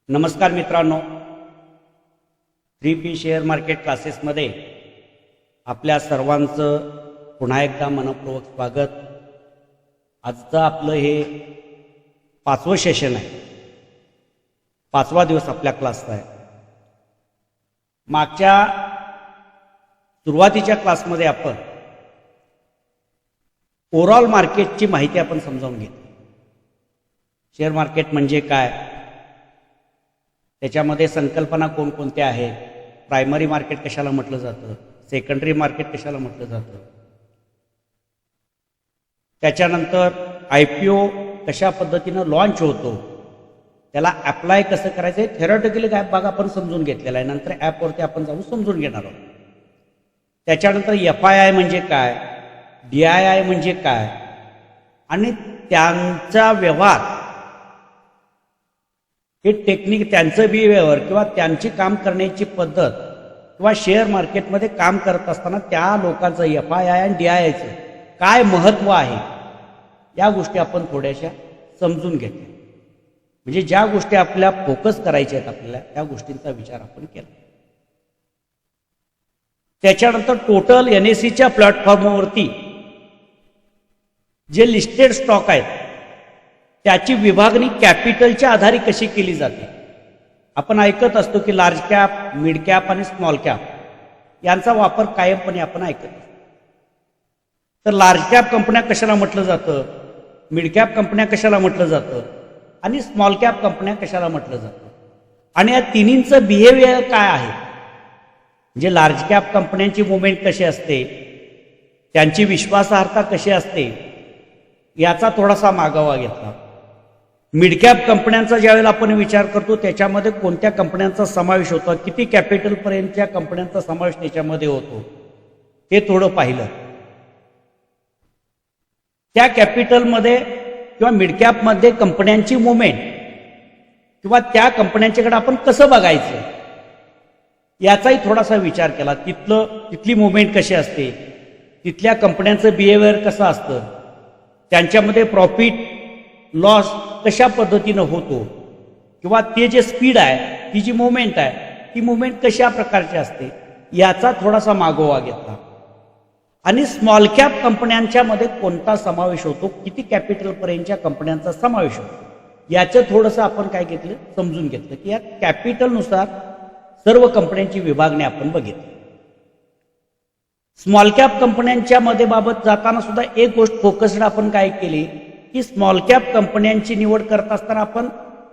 नमस्कार मित्रांनो, 3P share market क्लासेसमध्ये आपल्या सर्वांचं पुन्हा एकदा मनपूर्वक स्वागत। आजचं आपलं हे 5वं सेशन आहे, 5वा दिवस आपल्या क्लासचा आहे। मागच्या सुरुवातीच्या क्लासमध्ये आपण ओव्हरऑल मार्केटची माहिती आपण समजावून घेतली। शेअर मार्केट म्हणजे काय, त्याच्यामध्ये संकल्पना कोणकोणत्या आहेत, प्रायमरी मार्केट कशाला म्हटलं जातं, सेकंडरी मार्केट कशाला म्हटलं जातं, त्याच्यानंतर IPO कशा पद्धतीनं लॉन्च होतो, त्याला अप्लाय कसं करायचं, थेरॉटिकली काय भाग आपण समजून घेतलेला आहे। नंतर ॲपवरती आपण जाऊन समजून घेणार आहोत। त्याच्यानंतर FII म्हणजे काय, DII म्हणजे काय आणि त्यांचा व्यवहार, हे टेक्निक, त्यांचं बिहेवियर किंवा त्यांची काम करण्याची पद्धत किंवा शेअर मार्केटमध्ये काम करत असताना त्या लोकांचं FII आणि DIIचं काय महत्त्व आहे, या गोष्टी आपण थोड्याशा समजून घेतल्या। म्हणजे ज्या गोष्टी आपल्या फोकस करायच्या आहेत आपल्याला, त्या गोष्टींचा विचार आपण केला। त्याच्यानंतर टोटल NSEच्या प्लॅटफॉर्मवरती जे लिस्टेड स्टॉक आहेत त्याची विभागणी कॅपिटलच्या आधारे कशी केली जाते। आपण ऐकत असतो की लार्ज कॅप, मिड कॅप आणि स्मॉल कॅप यांचा वापर कायमपणे आपण ऐकत असतो। तर लार्ज कॅप कंपन्या कशाला म्हटलं जातं, मिड कॅप कंपन्या कशाला म्हटलं जातं आणि स्मॉल कॅप कंपन्या कशाला म्हटलं जातं, आणि या तिन्हींचं बिहेवियर काय आहे, म्हणजे लार्ज कॅप कंपन्यांची मुवमेंट कशी असते, त्यांची विश्वासार्हता कशी असते, याचा थोडासा मागोवा घेतला। मिड कॅप कंपन्यांचा ज्यावेळेला आपण विचार करतो त्याच्यामध्ये कोणत्या कंपन्यांचा समावेश होतो, किती कॅपिटल पर्यंतच्या कंपन्यांचा समावेश त्याच्यामध्ये होतो, हे थोडं पाहिलं। त्या कॅपिटलमध्ये किंवा मिड कॅपमध्ये कंपन्यांची मुवमेंट किंवा त्या कंपन्यांच्याकडे आपण कसं बघायचं याचाही थोडासा विचार केला। तिथली मुवमेंट कशी असते, तिथल्या कंपन्यांचं बिहेवियर कसं असतं, त्यांच्यामध्ये प्रॉफिट लॉस कशा पद्धतीनं होतो किंवा ते जे स्पीड आहे, ती जी मुवमेंट आहे, ती मुवमेंट कशा प्रकारची असते, याचा थोडासा मागोवा घेतला। आणि स्मॉल कॅप कंपन्यांच्या मध्ये कोणता समावेश होतो, किती कॅपिटल पर्यंतच्या कंपन्यांचा समावेश होतो, याचं थोडंसं आपण काय घेतलं, समजून घेतलं की या कॅपिटलनुसार सर्व कंपन्यांची विभागणी आपण बघितली। स्मॉल कॅप कंपन्यांच्या मध्ये बाबत जाताना सुद्धा एक गोष्ट फोकस्ड आपण काय केली की स्मॉल कॅप कंपन्यांची निवड करत असताना आपण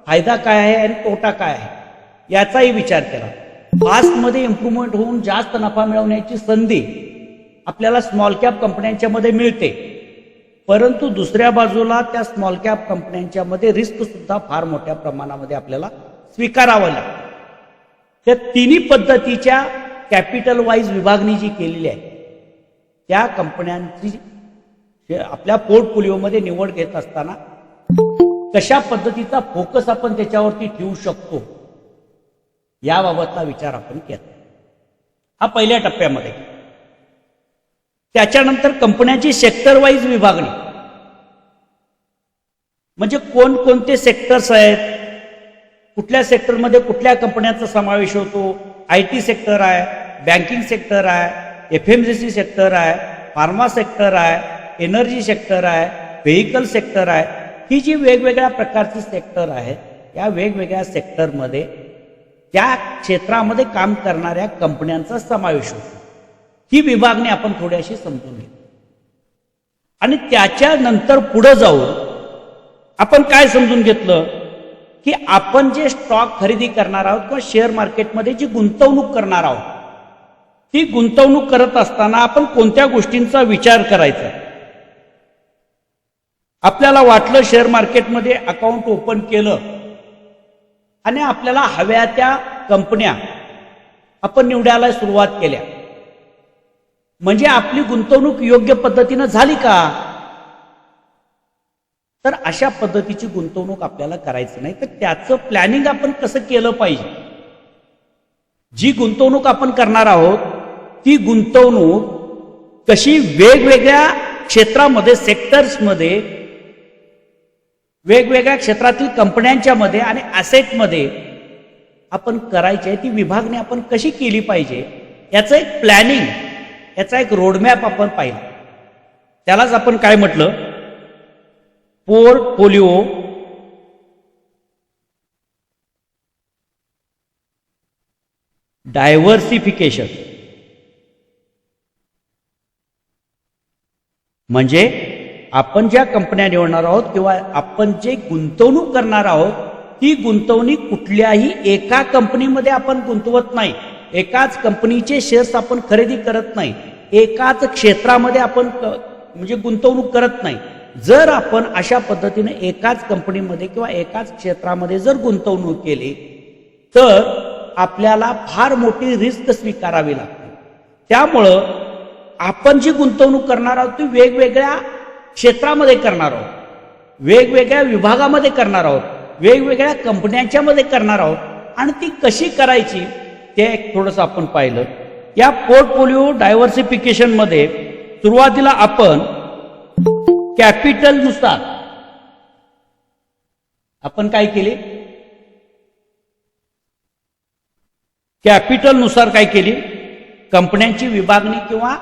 फायदा काय आहे आणि तोटा काय आहे याचाही विचार केला। फास्टमध्ये इम्प्रूव्हमेंट होऊन जास्त नफा मिळवण्याची संधी आपल्याला स्मॉल कॅप कंपन्यांच्या मध्ये मिळते, परंतु दुसऱ्या बाजूला त्या स्मॉल कॅप कंपन्यांच्या मध्ये रिस्क सुद्धा फार मोठ्या प्रमाणामध्ये आपल्याला स्वीकारावं लागतं। त्या तिन्ही पद्धतीच्या कॅपिटल वाईज विभागणी जी केलेली आहे, त्या कंपन्यांची आपल्या पोर्टफोलिओमध्ये निवड घेत असताना कशा पद्धतीचा फोकस आपण त्याच्यावरती ठेवू शकतो, याबाबतला विचार आपण केला। हा पहिल्या टप्प्यामध्ये। त्याच्यानंतर कंपन्यांची सेक्टर वाईज विभागणी, म्हणजे कोणकोणते सेक्टर्स आहेत, कुठल्या सेक्टरमध्ये कुठल्या कंपन्यांचा समावेश होतो। IT सेक्टर आहे, बँकिंग सेक्टर आहे, FMCG सेक्टर आहे, फार्मा सेक्टर आहे, एनर्जी सेक्टर आहे, व्हेइकल सेक्टर आहे। ही जी वेगवेगळ्या प्रकारची सेक्टर आहेत, या वेगवेगळ्या सेक्टरमध्ये त्या क्षेत्रामध्ये काम करणाऱ्या कंपन्यांचा समावेश होतो। ही विभागणी आपण थोडीशी समजून घेऊ आणि त्याच्यानंतर पुढे जाऊन आपण काय समजून घेतलं की आपण जे स्टॉक खरेदी करणार आहोत किंवा शेअर मार्केटमध्ये जी गुंतवणूक करणार आहोत, ती गुंतवणूक करत असताना आपण कोणत्या गोष्टींचा विचार करायचा। आपल्याला वाटलं शेअर मार्केटमध्ये अकाउंट ओपन केलं आणि आपल्याला हव्या त्या कंपन्या आपण निवडायला सुरुवात केल्या, म्हणजे आपली गुंतवणूक योग्य पद्धतीनं झाली का, तर अशा पद्धतीची गुंतवणूक आपल्याला करायचं नाही। तर त्याचं प्लॅनिंग आपण कसं केलं पाहिजे, जी गुंतवणूक आपण करणार आहोत ती गुंतवणूक कशी वेगवेगळ्या क्षेत्रामध्ये, सेक्टर्समध्ये, वेगवेगळ्या क्षेत्रातील कंपन्यांच्या मध्ये आणि ॲसेटमध्ये आपण करायची आहे ती विभागणी आपण कशी केली पाहिजे याचं एक प्लॅनिंग, याचा एक रोडमॅप आपण पाहिला. त्यालाच आपण काय म्हटलं, पोर्टफोलिओ डायव्हर्सिफिकेशन. म्हणजे आपण ज्या कंपन्या निवडणार आहोत किंवा आपण जे गुंतवणूक करणार आहोत ती गुंतवणूक कुठल्याही एका कंपनीमध्ये आपण गुंतवत नाही, एकाच कंपनीचे शेअर्स आपण खरेदी करत नाही, एकाच क्षेत्रामध्ये आपण म्हणजे गुंतवणूक करत नाही. जर आपण अशा पद्धतीने एकाच कंपनीमध्ये किंवा एकाच क्षेत्रामध्ये जर गुंतवणूक केली तर आपल्याला फार मोठी रिस्क स्वीकारावी लागते. त्यामुळं आपण जी गुंतवणूक करणार आहोत ती वेगवेगळ्या क्षेत्रामध्ये करणार आहोत, वेगवेगळ्या विभागामध्ये करणार आहोत, वेगवेगळ्या कंपन्यांच्या मध्ये करणार आहोत आणि ती कशी करायची ते एक थोडंसं आपण पाहिलं. या पोर्टफोलिओ डायव्हर्सिफिकेशन मध्ये सुरुवातीला आपण कॅपिटल नुसार आपण काय केले, कॅपिटल नुसार काय केली, कंपन्यांची विभागणी किंवा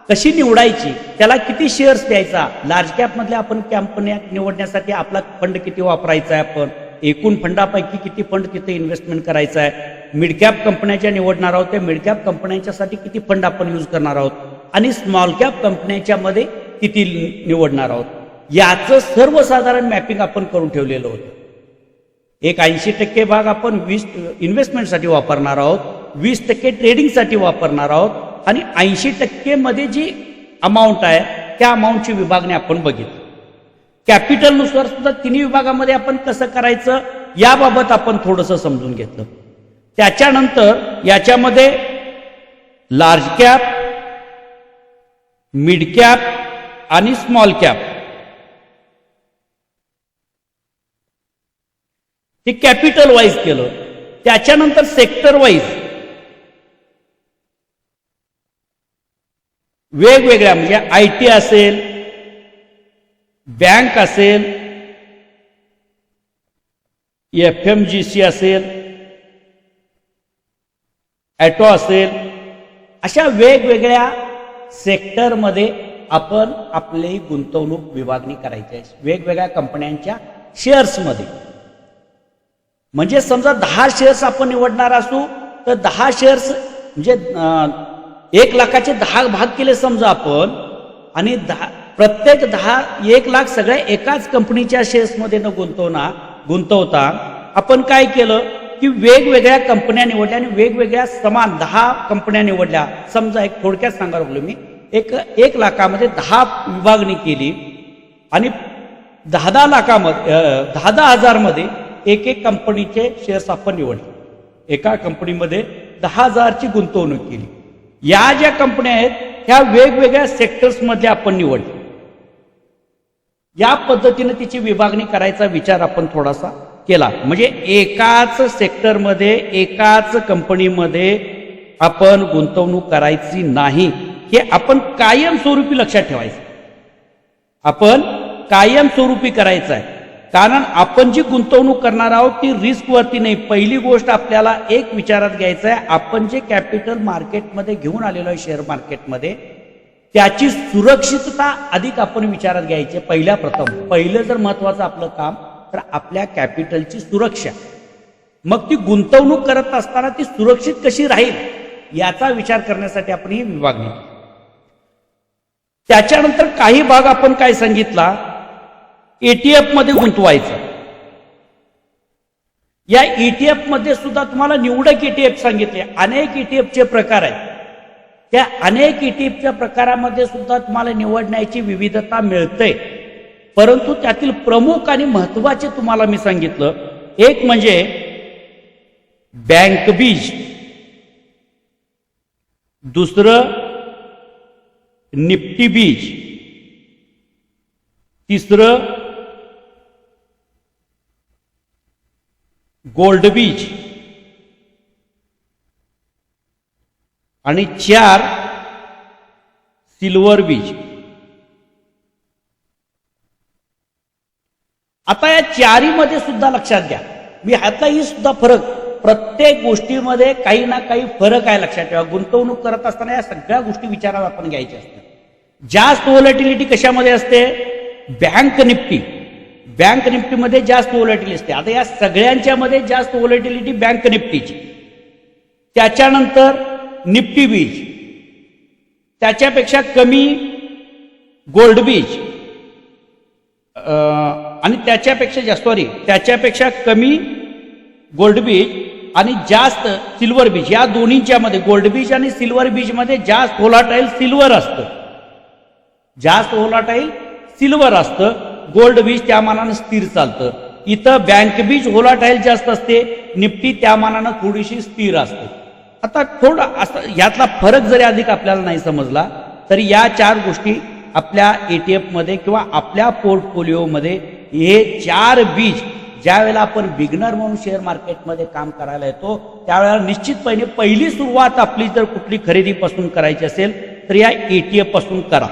कशी निवडायची, त्याला किती शेअर्स द्यायचा, लार्ज कॅप मधल्या आपण कंपन्या निवडण्यासाठी आपला फंड किती वापरायचा आहे, आपण एकूण फंडापैकी किती फंड तिथे इन्व्हेस्टमेंट करायचा आहे, मिड कॅप कंपन्या ज्या निवडणार आहोत त्या मिड कॅप कंपन्यांच्यासाठी किती फंड आपण यूज करणार आहोत आणि स्मॉल कॅप कंपन्यांच्या मध्ये किती निवडणार आहोत, याचं सर्वसाधारण मॅपिंग आपण करून ठेवलेलं होतं. एक 80% भाग आपण इन्व्हेस्टमेंटसाठी वापरणार आहोत, 20% ट्रेडिंगसाठी वापरणार आहोत आणि 80% मध्ये जी अमाऊंट आहे त्या अमाऊंटची विभागणी आपण बघितली. कॅपिटल नुसार सुद्धा तिन्ही विभागामध्ये आपण कसं करायचं याबाबत आपण थोडंसं समजून घेतलं. त्याच्यानंतर याच्यामध्ये लार्ज कॅप, मिड कॅप आणि स्मॉल कॅप ते कॅपिटल वाईज केलं. त्याच्यानंतर सेक्टर वाईज वेगवेगळ्या म्हणजे IT असेल, बँक असेल, FMGC असेल, ॲटो असेल, अशा वेगवेगळ्या सेक्टरमध्ये आपण आपली गुंतवणूक विभागणी करायची आहे वेगवेगळ्या कंपन्यांच्या शेअर्समध्ये. म्हणजे समजा 10 शेअर्स आपण निवडणार असू तर 10 शेअर्स म्हणजे 1 लाखाचे 10 भाग केले समजा आपण आणि प्रत्येक 1 लाख सगळ्या एकाच कंपनीच्या शेअर्समध्ये न गुंतवता आपण काय केलं की वेगवेगळ्या कंपन्या निवडल्या आणि वेगवेगळ्या समान 10 कंपन्या निवडल्या. समजा एक थोडक्यात सांगायला लागलो मी, 1 लाखामध्ये 10 विभागणी केली आणि 10 लाखामध्ये 10,000 मध्ये एक कंपनीचे शेअर्स आपण निवडले. एका कंपनीमध्ये 10,000ची गुंतवणूक केली. या ज्या कंपन्या आहेत ह्या वेगवेगळ्या सेक्टर्स मध्ये आपण निवडले. या पद्धतीने तिची विभागणी करायचा विचार आपण थोडासा केला. म्हणजे एकाच सेक्टरमध्ये एकाच कंपनीमध्ये आपण गुंतवणूक करायची नाही हे आपण कायमस्वरूपी लक्षात ठेवायचं. आपण कायमस्वरूपी करायचं आहे कारण आपण जी गुंतवणूक करणार आहोत ती रिस्क वरती नाही. पहिली गोष्ट आपल्याला एक विचारात घ्यायचं आहे, आपण जे कॅपिटल मार्केटमध्ये घेऊन आलेलो आहे शेअर मार्केटमध्ये त्याची सुरक्षितता अधिक आपण विचारात घ्यायची. पहिलं जर महत्वाचं आपलं काम तर आपल्या कॅपिटलची सुरक्षा. मग ती गुंतवणूक करत असताना ती सुरक्षित कशी राहील याचा विचार करण्यासाठी आपण ही विभागणी. त्याच्यानंतर काही भाग आपण काय सांगितला, ETF मध्ये गुंतवायचं. या ETF मध्ये सुद्धा तुम्हाला निवडक ETF सांगितले. अनेक ETF चे प्रकार आहेत. त्या अनेक ETFच्या प्रकारामध्ये सुद्धा तुम्हाला निवडण्याची विविधता मिळते. परंतु त्यातील प्रमुख आणि महत्वाचे तुम्हाला मी सांगितलं, एक म्हणजे बँक बीज, दुसरं निफ्टी बीज, तिसरं गोल्ड बीज आणि 4 सिल्वर बीज. आता या 4मध्ये सुद्धा लक्षात घ्या, मी ह्यातलाही सुद्धा फरक प्रत्येक गोष्टीमध्ये काही ना काही फरक आहे, लक्षात ठेवा. गुंतवणूक करत असताना या सगळ्या गोष्टी विचारात आपण घ्यायच्या असतात. जास्त व्होलॅटिलिटी कशामध्ये असते? बँक निफ्टीमध्ये जास्त व्होलॅटिलिटी असते. आता या सगळ्यांच्या मध्ये जास्त व्होलॅटिलिटी बँक निफ्टीची, त्याच्यानंतर निफ्टी बीज, त्याच्यापेक्षा कमी गोल्ड बीज, आणि त्याच्यापेक्षा कमी गोल्ड बीज आणि जास्त सिल्वर बीज. या दोन्हीच्या मध्ये गोल्ड बीज आणि सिल्वर बीज मध्ये जास्त व्होलाटाईल सिल्वर असतं, गोल्ड बीज त्या मानानं स्थिर चालतं. इथं बँक बीज व्होलाटाईल जास्त असते, निफ्टी त्या मानानं थोडीशी स्थिर असते. आता थोडा असं यातला फरक जरी अधिक आपल्याला नाही समजला तरी या 4 गोष्टी आपल्या ETF मध्ये किंवा आपल्या पोर्टफोलिओमध्ये हे 4 बीज ज्या वेळेला आपण बिगनर म्हणून शेअर मार्केटमध्ये काम करायला येतो त्यावेळेला निश्चितपणे पहिली सुरुवात आपली जर कुठली खरेदीपासून करायची असेल तर या ETF पासून करा.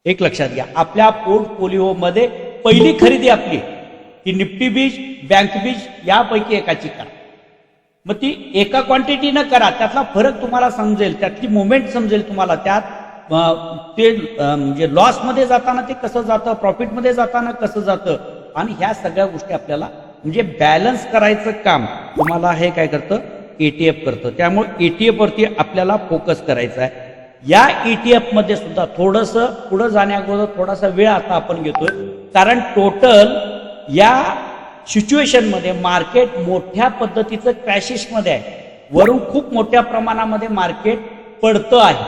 एक लक्षात घ्या, आपल्या पोर्टफोलिओमध्ये पहिली खरेदी आपली ही निफ्टी बीज, बँक बीज यापैकी एकाची करा. मग ती एका क्वांटिटीनं करा, त्यातला फरक तुम्हाला समजेल, त्यातली मुवमेंट समजेल तुम्हाला. त्यात ते म्हणजे लॉसमध्ये जाताना ते कसं जातं, प्रॉफिटमध्ये जाताना कसं जातं, आणि ह्या सगळ्या गोष्टी आपल्याला म्हणजे बॅलन्स करायचं काम तुम्हाला हे काय करतं, ETF करतं. त्यामुळे ETF वरती आपल्याला फोकस करायचा आहे. या ETF मध्ये सुद्धा थोडंसं पुढे जाण्याअगोदर थोडासा वेळ आता आपण घेतोय, कारण टोटल या सिच्युएशन मध्ये मार्केट मोठ्या पद्धतीचं क्रॅशिश मध्ये आहे. वरून खूप मोठ्या प्रमाणामध्ये मार्केट पडतं आहे,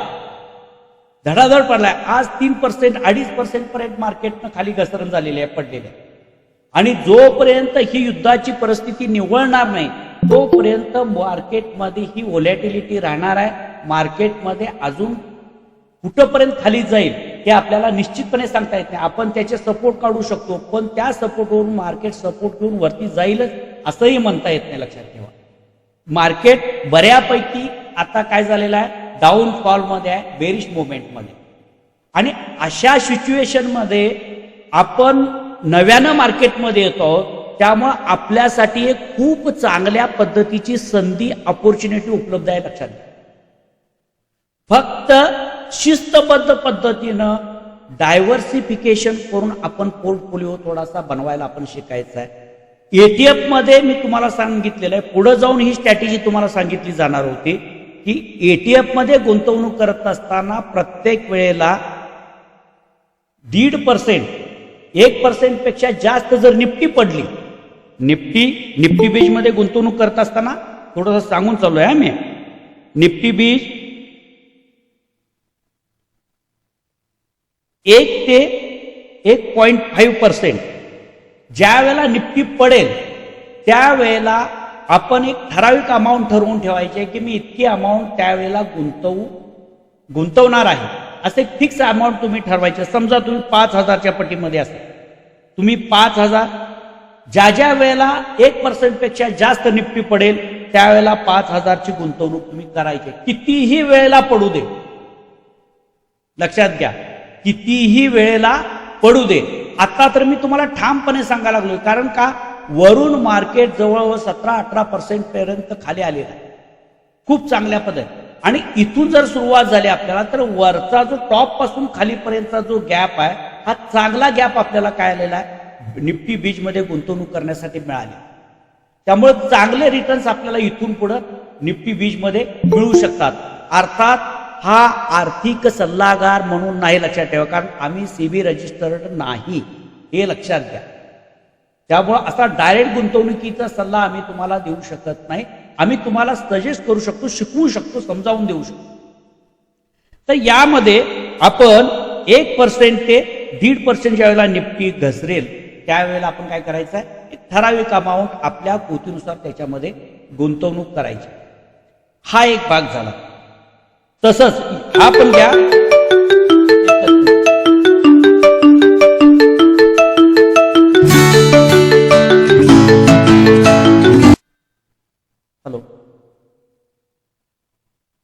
धडाधड पडलाय. आज 3%, 2.5% पर्यंत मार्केटनं खाली घसरण झालेली आहे, पडलेली आहे. आणि जोपर्यंत ही युद्धाची परिस्थिती निवळणार नाही तोपर्यंत मार्केटमध्ये ही व्होलॅटिलिटी राहणार आहे. मार्केटमध्ये अजून कुठपर्यंत खाली जाईल हे आपल्याला निश्चितपणे सांगता येत नाही. आपण त्याचे सपोर्ट काढू शकतो, पण त्या सपोर्टवरून मार्केट सपोर्ट घेऊन वरती जाईलच असंही म्हणता येत नाही. लक्षात ठेवा, मार्केट बऱ्यापैकी आता काय झालेलं आहे, डाऊनफॉल मध्ये आहे, बेरिश मुवमेंटमध्ये. आणि अशा सिच्युएशन मध्ये आपण नव्यानं मार्केटमध्ये येतो आहोत, त्यामुळे आपल्यासाठी एक खूप चांगल्या पद्धतीची संधी, अपॉर्च्युनिटी उपलब्ध आहे. लक्षात घ्या, फक्त शिस्तबद्ध पद्धतीनं डायव्हर्सिफिकेशन करून आपण पोर्टफोलिओ थोडासा बनवायला आपण शिकायचं आहे. ETF मध्ये मी तुम्हाला सांगितलेलं आहे, पुढे जाऊन ही स्ट्रॅटेजी तुम्हाला सांगितली जाणार होती की ETF मध्ये गुंतवणूक करत असताना प्रत्येक वेळेला 1.5%, 1% पेक्षा जास्त जर निफ्टी पडली, निफ्टी बीज मध्ये गुंतवणूक करत असताना थोडंसं सांगून चालू आहे मी, निफ्टी बीज 1 ते 1.5% ज्या वेळेला निफ्टी पडेल त्यावेळेला आपण एक ठराविक अमाऊंट ठरवून ठेवायचे की मी इतकी अमाऊंट त्यावेळेला गुंतवणार आहे. असे फिक्स अमाऊंट तुम्ही ठरवायचे. समजा तुम्ही 5,000च्या पटीमध्ये असेल, तुम्ही 5,000 ज्या वेळेला 1% पेक्षा जास्त निफ्टी पडेल त्यावेळेला 5,000ची गुंतवणूक तुम्ही करायची, कितीही वेळेला पडू दे. लक्षात घ्या, कितीही वेळेला पडू दे. आता तर मी तुम्हाला ठामपणे सांगायला लागलोय, कारण का वरून मार्केट जवळजवळ 17-18% पर्यंत खाली आलेला आहे, खूप चांगल्या पद्धतीने. आणि इथून जर सुरुवात झाली आपल्याला तर वरचा जो टॉप पासून खालीपर्यंतचा जो गॅप आहे हा चांगला गॅप आपल्याला काय आलेला आहे, निफ्टी बीज मध्ये गुंतवणूक करण्यासाठी मिळाली. त्यामुळे चांगले रिटर्न्स आपल्याला इथून पुढे निफ्टी बीज मध्ये मिळू शकतात. अर्थात हा आर्थिक सल्लागार म्हणून नाही, लक्षात ठेवा, कारण आम्ही सेबी रजिस्टर्ड नाही, हे लक्षात घ्या. त्यामुळे असा डायरेक्ट गुंतवणुकीचा सल्ला आम्ही तुम्हाला देऊ शकत नाही. आम्ही तुम्हाला सजेस्ट करू शकतो, शिकवू शकतो, समजावून देऊ शकतो. तर यामध्ये आपण 1% ते 1.5% ज्यावेळेला निफ्टी घसरेल त्यावेळेला आपण काय करायचं आहे, एक ठराविक अमाऊंट आपल्या कृतीनुसार त्याच्यामध्ये गुंतवणूक करायची. हा एक भाग झाला. तसंच हा पण घ्या, हॅलो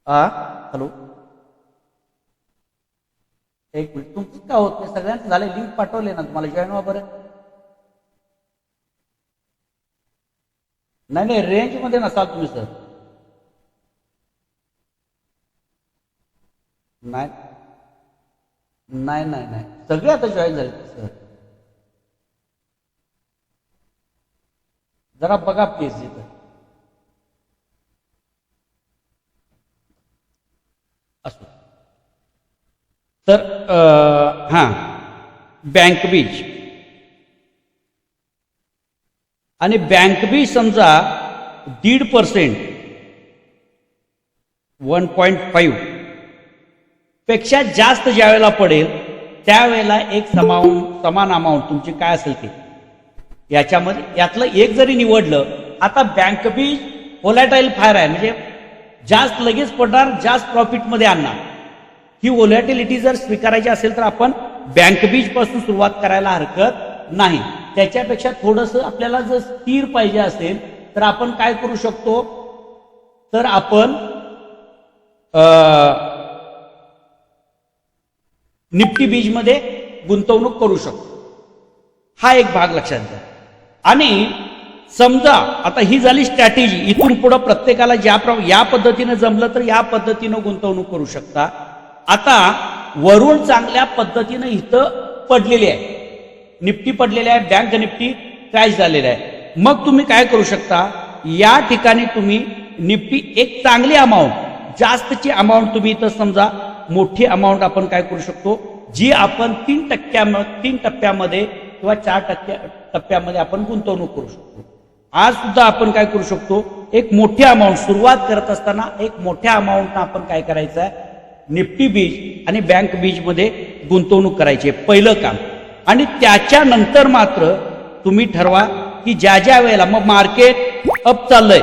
हॅलो, एक मिनिट, तुमचं का होत नाही? सगळ्यांचं झालं, लिंक पाठवले ना तुम्हाला, जॉईन व्हा बरं. नाही नाही, रेंजमध्ये नसाल तुम्ही सर. नाही नाही नाही नाही, सगळे आता जॉईन झाले सर. जरा बघा प्लीज इथं. असो तर हां, बँक बीज आणि बँक बीज समजा 1.5%, 1.5 पेक्षा जास्त ज्या वेळेला पडेल त्यावेळेला एक समान अमाऊंट तुमची काय असेल ते याच्यामध्ये यातलं एक जरी निवडलं. आता बँक बीज व्होलॅटाईल फायर आहे, म्हणजे जास्त लगेच पडणार, जास्त प्रॉफिटमध्ये आणणार. ही व्होलॅटिलिटी जर स्वीकारायची असेल तर आपण बँक बीज पासून सुरुवात करायला हरकत नाही. त्याच्यापेक्षा थोडंसं आपल्याला जर स्थिर पाहिजे असेल तर आपण काय करू शकतो, तर आपण निफ्टी बीज मध्ये गुंतवणूक करू शकतो. हा एक भाग लक्षात घ्या. आणि समजा आता ही झाली स्ट्रॅटेजी. इथून पुढे प्रत्येकाला या पद्धतीने जमलं तर या पद्धतीनं गुंतवणूक करू शकता. आता वरून चांगल्या पद्धतीनं इथं पडलेली आहे, निफ्टी पडलेली आहे, बँक निफ्टी क्रॅश झालेला आहे. मग तुम्ही काय करू शकता, या ठिकाणी तुम्ही निफ्टी एक चांगली अमाऊंट, जास्तची अमाऊंट तुम्ही इथं समजा मोठी अमाऊंट आपण काय करू शकतो, जी आपण 3 टप्प्यामध्ये किंवा 4 टप्प्यामध्ये आपण गुंतवणूक करू शकतो. आज सुद्धा आपण काय करू शकतो, एक मोठी अमाऊंट सुरुवात करत असताना एक मोठ्या अमाऊंटनं आपण काय करायचं आहे, निफ्टी बीज आणि बँक बीज मध्ये गुंतवणूक करायची आहे पहिलं काम. आणि त्याच्यानंतर मात्र तुम्ही ठरवा की ज्या वेळेला मग मार्केट अप चाललंय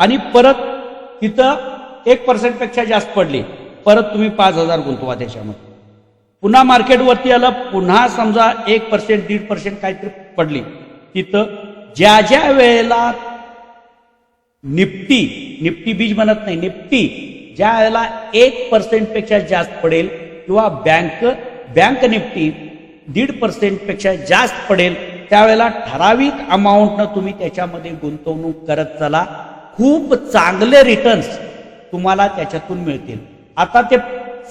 आणि परत तिथं 1% पेक्षा जास्त पडली, परत तुम्ही 5,000 गुंतवा त्याच्यामध्ये. पुन्हा मार्केट वरती आलं, पुन्हा समजा 1%, 1.5% काहीतरी पडली, तिथं ज्या वेळेला निफ्टी बीज म्हणत नाही, निफ्टी ज्या वेळेला 1% पेक्षा जास्त पडेल किंवा बँक निफ्टी 1.5% पेक्षा जास्त पडेल, त्यावेळेला ठराविक अमाऊंटनं तुम्ही त्याच्यामध्ये गुंतवणूक करत चला. खूप चांगले रिटर्न्स तुम्हाला त्याच्यातून मिळतील. आता ते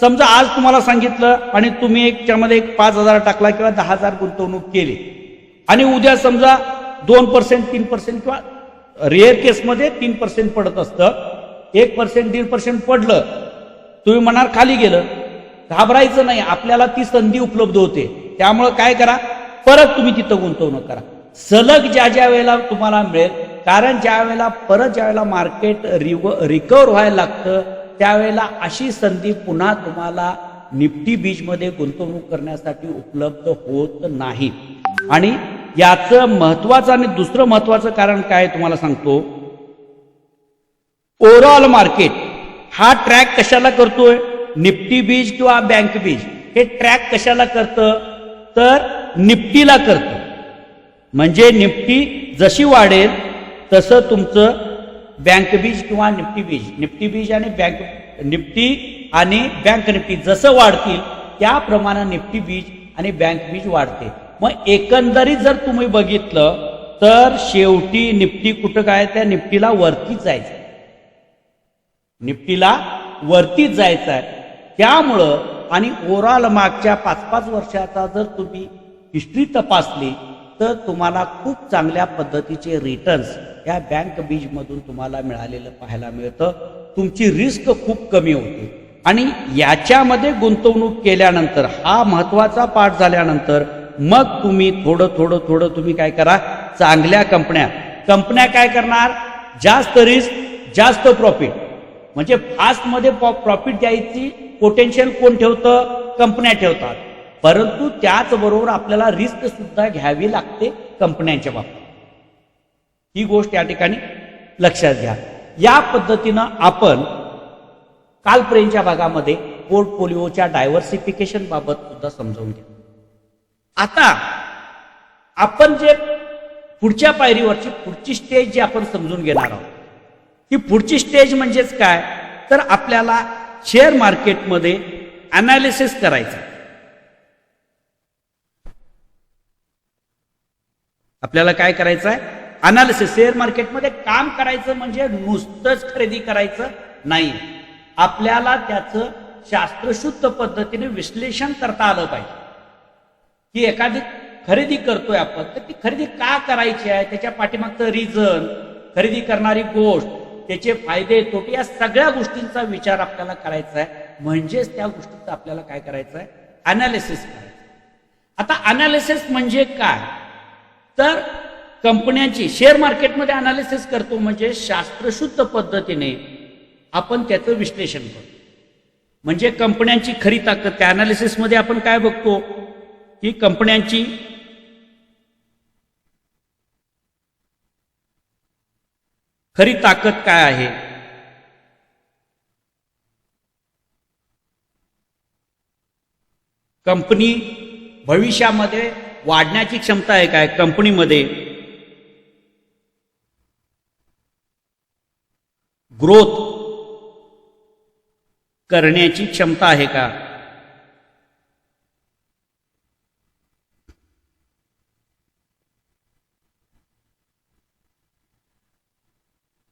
समजा आज तुम्हाला सांगितलं आणि तुम्ही त्यामध्ये 5,000 टाकला किंवा 10,000 गुंतवणूक केली आणि उद्या समजा 2%, 3% किंवा रेअर केसमध्ये 3% पडत असतं, 1%, 1.5% पडलं, तुम्ही म्हणाल खाली गेलं. घाबरायचं नाही, आपल्याला ती संधी उपलब्ध होते. त्यामुळे काय करा, परत तुम्ही तिथं गुंतवणूक करा सलग ज्या वेळेला तुम्हाला मिळेल. कारण ज्या वेळेला मार्केट रिकव्हर व्हायला लागतं त्यावेळेला अशी संधी पुन्हा तुम्हाला निफ्टी बीज मध्ये गुंतवणूक करण्यासाठी उपलब्ध होत नाही. आणि याचं महत्वाचं आणि दुसरं महत्वाचं कारण काय तुम्हाला सांगतो, ओव्हरऑल मार्केट हा ट्रॅक कशाला करतोय, निफ्टी बीज किंवा बँक बीज हे ट्रॅक कशाला करतं, तर निफ्टीला करतं. म्हणजे निफ्टी जशी वाढेल तसं तुमचं बँक बीज किंवा निफ्टी बीज आणि निफ्टी आणि बँक निफ्टी जसं वाढतील त्याप्रमाणे निफ्टी बीज आणि बँक बीज वाढते. मग एकंदरीत जर तुम्ही बघितलं तर शेवटी निफ्टी कुठं काय, त्या निफ्टीला वरतीच जायचं, निफ्टीला वरतीच जायचं आहे. त्यामुळं आणि ओव्हरऑल मागच्या 5-5 वर्षाचा जर तुम्ही हिस्ट्री तपासली तर तुम्हाला खूप चांगल्या पद्धतीचे रिटर्न्स या बँक बीज मधून तुम्हाला मिळालेलं पाहायला मिळतं. तुमची रिस्क खूप कमी होते. आणि याच्यामध्ये गुंतवणूक केल्यानंतर हा महत्वाचा पार्ट झाल्यानंतर मग तुम्ही थोडं तुम्ही काय करा, चांगल्या कंपन्या काय करणार, जास्त रिस्क जास्त प्रॉफिट, म्हणजे फास्ट मध्ये प्रॉफिट द्यायची पोटेन्शियल कोण ठेवतं, कंपन्या ठेवतात. परंतु त्याचबरोबर आपल्याला रिस्क सुद्धा घ्यावी लागते कंपन्यांच्या बाबतीत. ही गोष्ट या ठिकाणी लक्षात घ्या. या पद्धतीनं आपण कालपर्यंतच्या भागामध्ये पोर्टफोलिओच्या डायव्हर्सिफिकेशन बाबत सुद्धा समजावून घेऊ. आता आपण जे पुढच्या पायरीवरची पुढची स्टेज जी आपण समजून घेणार आहोत, ही पुढची स्टेज म्हणजेच काय, तर आपल्याला शेअर मार्केटमध्ये अनालिसिस करायचं. आपल्याला काय करायचं आहे, अनालिसिस, शेअर मार्केटमध्ये काम करायचं म्हणजे नुसतंच खरेदी करायचं नाही, आपल्याला त्याचं शास्त्रशुद्ध पद्धतीने विश्लेषण करता आलं पाहिजे की एखादी खरेदी करतोय आपण तर ती खरेदी का करायची आहे, त्याच्या पाठीमागचं रिझन, खरेदी करणारी गोष्ट, त्याचे फायदे तोटे, या सगळ्या गोष्टींचा विचार आपल्याला करायचा आहे. म्हणजेच त्या गोष्टीचं आपल्याला काय करायचं आहे, अनालिसिस करायचं. आता अनालिसिस म्हणजे काय, तर कंपन्यांची शेअर मार्केटमध्ये अनालिसिस करतो म्हणजे शास्त्रशुद्ध पद्धतीने आपण त्याचं विश्लेषण करतो. म्हणजे कंपन्यांची खरी ताकद काय, अनालिसिसमध्ये आपण काय बघतो की कंपन्यांची खरी ताकद काय आहे, कंपनी भविष्यामध्ये वाढण्याची क्षमता आहे काय, कंपनीमध्ये ग्रोथ करण्याची क्षमता आहे का,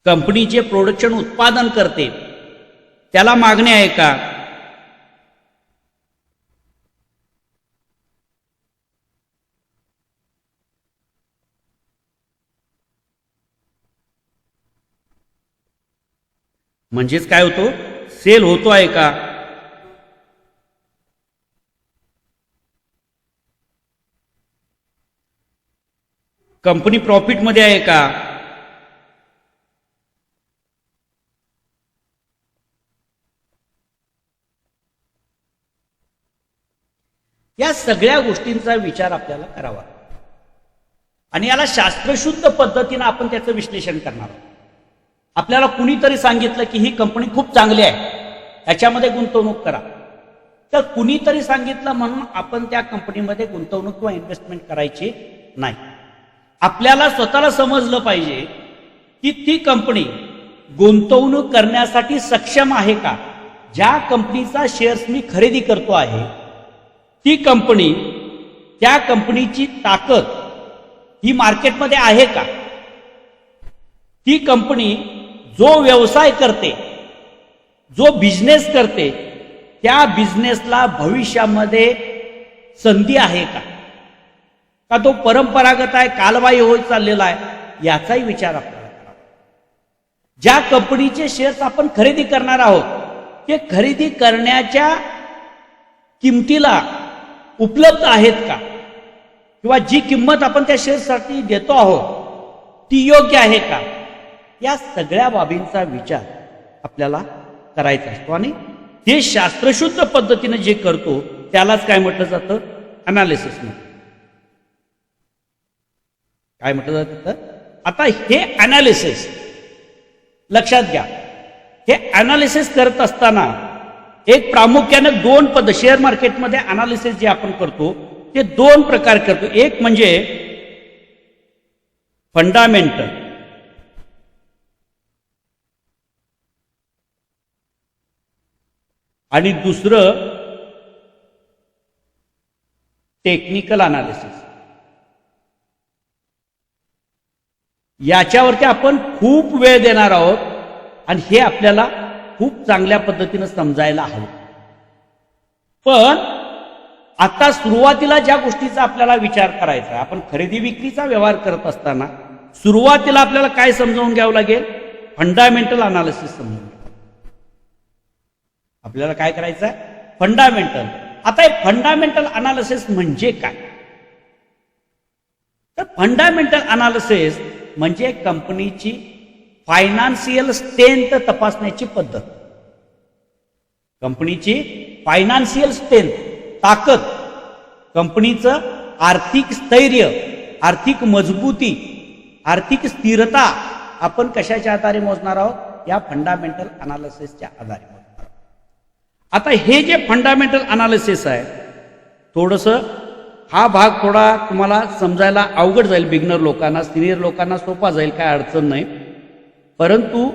कंपनी जे प्रोडक्शन उत्पादन करते त्याला मागणी आहे का, म्हणजेच काय होतो, सेल होतो आहे का, कंपनी प्रॉफिटमध्ये आहे का, या सगळ्या गोष्टींचा विचार आपल्याला करावा आणि याला शास्त्रशुद्ध पद्धतीने आपण त्याचं विश्लेषण करणार आहोत. आपल्याला कुणीतरी सांगितलं की ही कंपनी खूप चांगली आहे, त्याच्यामध्ये गुंतवणूक करा, तर कुणीतरी सांगितलं म्हणून आपण त्या कंपनीमध्ये गुंतवणूक किंवा इन्व्हेस्टमेंट करायची नाही. आपल्याला स्वतःला समजलं पाहिजे की ती कंपनी गुंतवणूक करण्यासाठी सक्षम आहे का, ज्या कंपनीचा शेअर्स मी खरेदी करतो आहे ती कंपनी, त्या कंपनीची ताकद ही मार्केटमध्ये आहे का, ती कंपनी जो व्यवसाय करते, जो बिझनेस करते, त्या बिझनेसला भविष्यामध्ये संधी आहे का, का तो परंपरागत आहे, कालबाह्य होत चाललेला आहे, याचाही विचार आपल्याला करावा. ज्या कंपनीचे शेअर्स आपण खरेदी करणार आहोत ते खरेदी करण्याच्या किमतीला उपलब्ध आहेत का, किंवा जी किंमत आपण त्या शेअर्ससाठी देतो आहोत ती योग्य आहे का, या सगळ्या बाबींचा विचार आपल्याला करायचा असतो. आणि हे शास्त्रशुद्ध पद्धतीने जे करतो त्यालाच काय म्हटलं जातं, अनालिसिस म्हटलं. काय म्हटलं जातं, आता हे अनालिसिस लक्षात घ्या, हे अनालिसिस करत असताना एक प्रामुख्याने दोन पद्धत, शेअर मार्केटमध्ये अनालिसिस जे आपण करतो ते दोन प्रकार करतो. एक म्हणजे फंडामेंटल आणि दुसरं टेक्निकल अनालिसिस. याच्यावरती आपण खूप वेळ देणार आहोत आणि हे आपल्याला खूप चांगल्या पद्धतीने समजायला हवं. पण आता सुरुवातीला ज्या गोष्टीचा आपल्याला विचार करायचा आहे, आपण खरेदी विक्रीचा व्यवहार करत असताना सुरुवातीला आपल्याला काय समजावून घ्यावं लागेल, फंडामेंटल अनालिसिस समजून घ्यावं. आपल्याला काय करायचं आहे, फंडामेंटल. आता हे फंडामेंटल अनालिसिस म्हणजे काय, तर फंडामेंटल अनालिसिस म्हणजे कंपनीची फायनान्शियल स्ट्रेंथ तपासण्याची पद्धत. कंपनीची फायनान्शियल स्ट्रेंथ, ताकद, कंपनीचं आर्थिक स्थैर्य, आर्थिक मजबूती, आर्थिक स्थिरता आपण कशाच्या आधारे मोजणार आहोत, या फंडामेंटल अनालिसिसच्या आधारे मोजणार आहोत. आता हे जे फंडामेंटल अनालिसिस आहे, थोडंसं हा भाग थोडा तुम्हाला समजायला अवघड जाईल, बिगनर लोकांना, सिनियर लोकांना सोपा जाईल, काय अडचण नाही, परंतु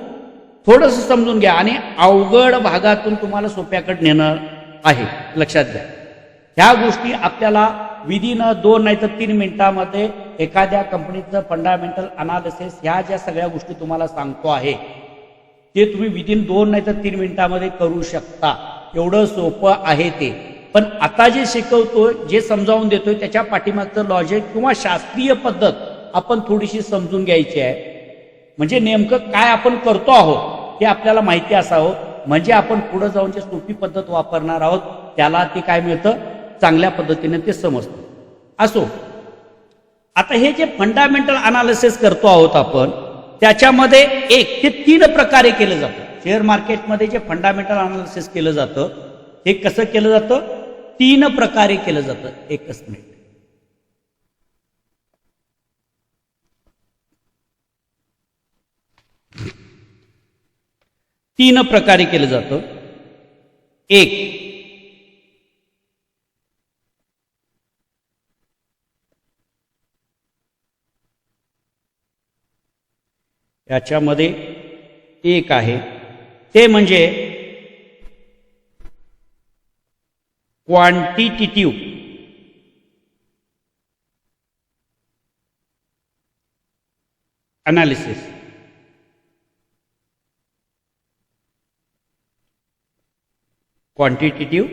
थोडंसं समजून घ्या आणि अवघड भागातून तुम्हाला सोप्याकडे नेणं आहे, लक्षात घ्या. ह्या गोष्टी आपल्याला विदिन 2 नाही तर 3 मिनिटांमध्ये एखाद्या कंपनीचं फंडामेंटल अनालिसिस ह्या ज्या सगळ्या गोष्टी तुम्हाला सांगतो आहे ते तुम्ही विदिन 2 नाही तर 3 मिनिटांमध्ये करू शकता. एवढं सोपं आहे ते. पण आता जे शिकवतोय, जे समजावून देतोय त्याच्या पाठीमागचं लॉजिक किंवा शास्त्रीय पद्धत आपण थोडीशी समजून घ्यायची आहे. म्हणजे नेमकं काय आपण करतो आहोत हे आपल्याला माहिती असावं, म्हणजे आपण पुढे जाऊन जे सोपी पद्धत वापरणार आहोत त्याला ते काय मिळतं, चांगल्या पद्धतीने ते समजतं. असो, आता हे जे फंडामेंटल अनालिसिस करतो आहोत आपण, त्याच्यामध्ये 1 ते 3 प्रकारे केलं जातं. शेअर मार्केटमध्ये जे फंडामेंटल अनालिसिस केलं जातं हे कसं केलं जातं, 3 प्रकारे केलं जातं. एकच मिनिट. तीन प्रकारे केलं जातं. 1, याच्यामध्ये एक आहे ते म्हणजे क्वांटिटेटिव्ह अनालिसिस. क्वांटिटेटिव्ह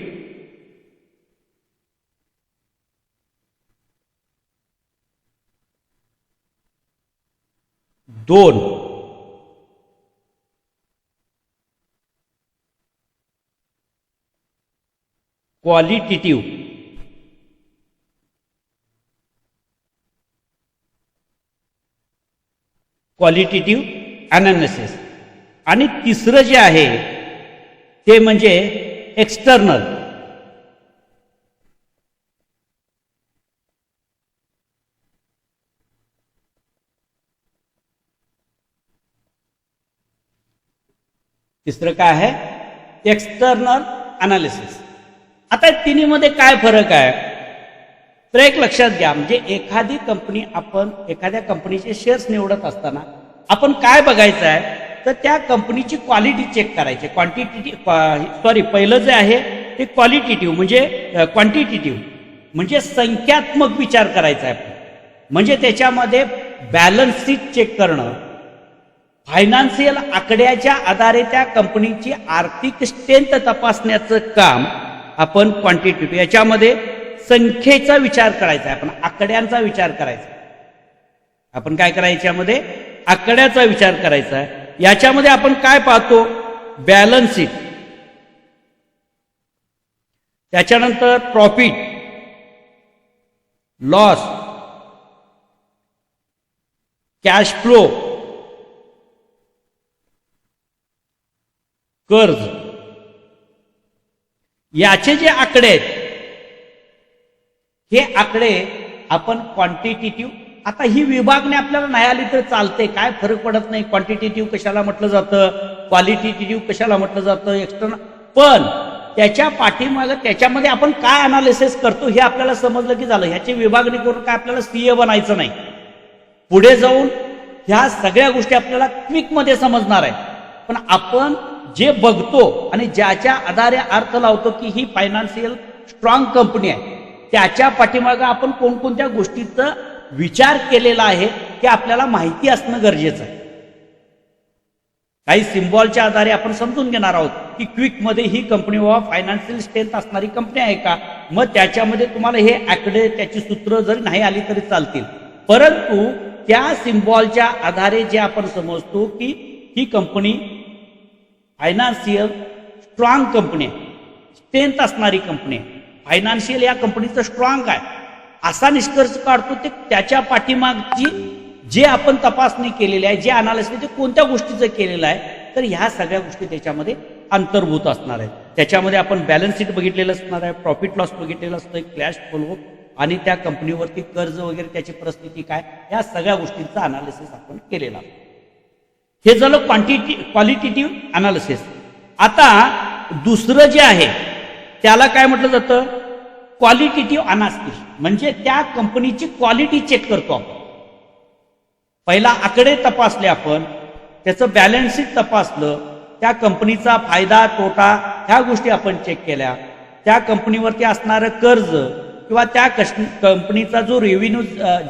दोन, क्वालिटेटिव्ह अनालिसिस. आणि तिसरं जे आहे ते म्हणजे एक्सटर्नल. तिसरं काय आहे, एक्सटर्नल अनालिसिस. आता तिन्हीमध्ये काय फरक आहे तर एक लक्षात घ्या. म्हणजे एखादी कंपनी, आपण एखाद्या कंपनीचे शेअर्स निवडत असताना आपण काय बघायचं आहे तर त्या कंपनीची क्वालिटी चेक करायची. पहिलं जे आहे ते क्वालिटेटिव्ह म्हणजे क्वांटिटेटिव्ह म्हणजे संख्यात्मक विचार करायचा आहे. म्हणजे त्याच्यामध्ये बॅलन्स शीट चेक करणं, फायनान्शियल आकड्याच्या आधारे त्या कंपनीची आर्थिक स्ट्रेंथ तपासण्याचं काम आपण क्वांटिटेटिव्ह. याच्यामध्ये संख्येचा विचार करायचा आहे, आपण आकड्यांचा विचार करायचा. आपण काय करायचं, याच्यामध्ये आकड्याचा विचार करायचा आहे. याच्यामध्ये आपण काय पाहतो, बॅलन्स शीट, त्याच्यानंतर प्रॉफिट लॉस, कॅश फ्लो, कर्ज, याचे जे आकडे आहेत हे आकडे आपण क्वांटिटेटिव्ह. आता ही विभागणी आपल्याला नाही आली तर चालते, काय फरक पडत नाही. क्वांटिटेटिव्ह कशाला म्हटलं जातं, क्वालिटेटिव्ह कशाला म्हटलं जातं, एक्सटर्नल. पण त्याच्या पाठीमागे त्याच्यामध्ये आपण काय अनालिसिस करतो हे आपल्याला समजलं की झालं. ह्याची विभागणी करून काय आपल्याला सीए बनायचं नाही. पुढे जाऊन ह्या सगळ्या गोष्टी आपल्याला क्विकमध्ये समजणार आहे. पण आपण जे बघतो आणि ज्याच्या आधारे अर्थ लावतो की ही फायनान्शियल स्ट्रॉंग कंपनी आहे, त्याच्या पाठीमागे आपण कोणकोणत्या गोष्टीचा विचार केलेला आहे हे आपल्याला माहिती असणं गरजेचं आहे. काही सिम्बॉलच्या आधारे आपण समजून घेणार आहोत की क्विकमध्ये ही कंपनी वा फायनान्शियल स्ट्रेंथ असणारी कंपनी आहे का. मग त्याच्यामध्ये तुम्हाला हे आकडे, त्याची सूत्र जरी नाही आली तरी चालतील, परंतु त्या सिम्बॉलच्या आधारे जे आपण समजतो की ही कंपनी फायनान्शियल स्ट्रॉंग कंपनी आहे, स्ट्रेंथ असणारी कंपनी आहे, फायनान्शियल या कंपनीचं स्ट्रॉंग आहे, असा निष्कर्ष काढतो. ते त्याच्या पाठीमागची जे आपण तपासणी केलेली आहे, जे अनालिसिस ते कोणत्या गोष्टीचं केलेलं आहे, तर ह्या सगळ्या गोष्टी त्याच्यामध्ये अंतर्भूत असणार आहेत. त्याच्यामध्ये आपण बॅलन्स शीट बघितलेलं असणार आहे, प्रॉफिट लॉस बघितलेलं असतं, कॅश फ्लो आणि त्या कंपनीवरती कर्ज वगैरे त्याची परिस्थिती काय, या सगळ्या गोष्टींचा अनालिसिस आपण केलेला आहे. हे झालं क्वालिटेटिव्ह अनालिसिस. आता दुसरं जे आहे त्याला काय म्हटलं जातं, क्वालिटेटिव्ह अनालिसिस. म्हणजे त्या कंपनीची क्वालिटी चेक करतो आपण. पहिला आकडे तपासले आपण, त्याचं बॅलन्स शीट तपासलं, त्या कंपनीचा फायदा तोटा ह्या गोष्टी आपण चेक केल्या, त्या कंपनीवरती असणारं कर्ज, किंवा त्या कंपनीचा जो रेव्हेन्यू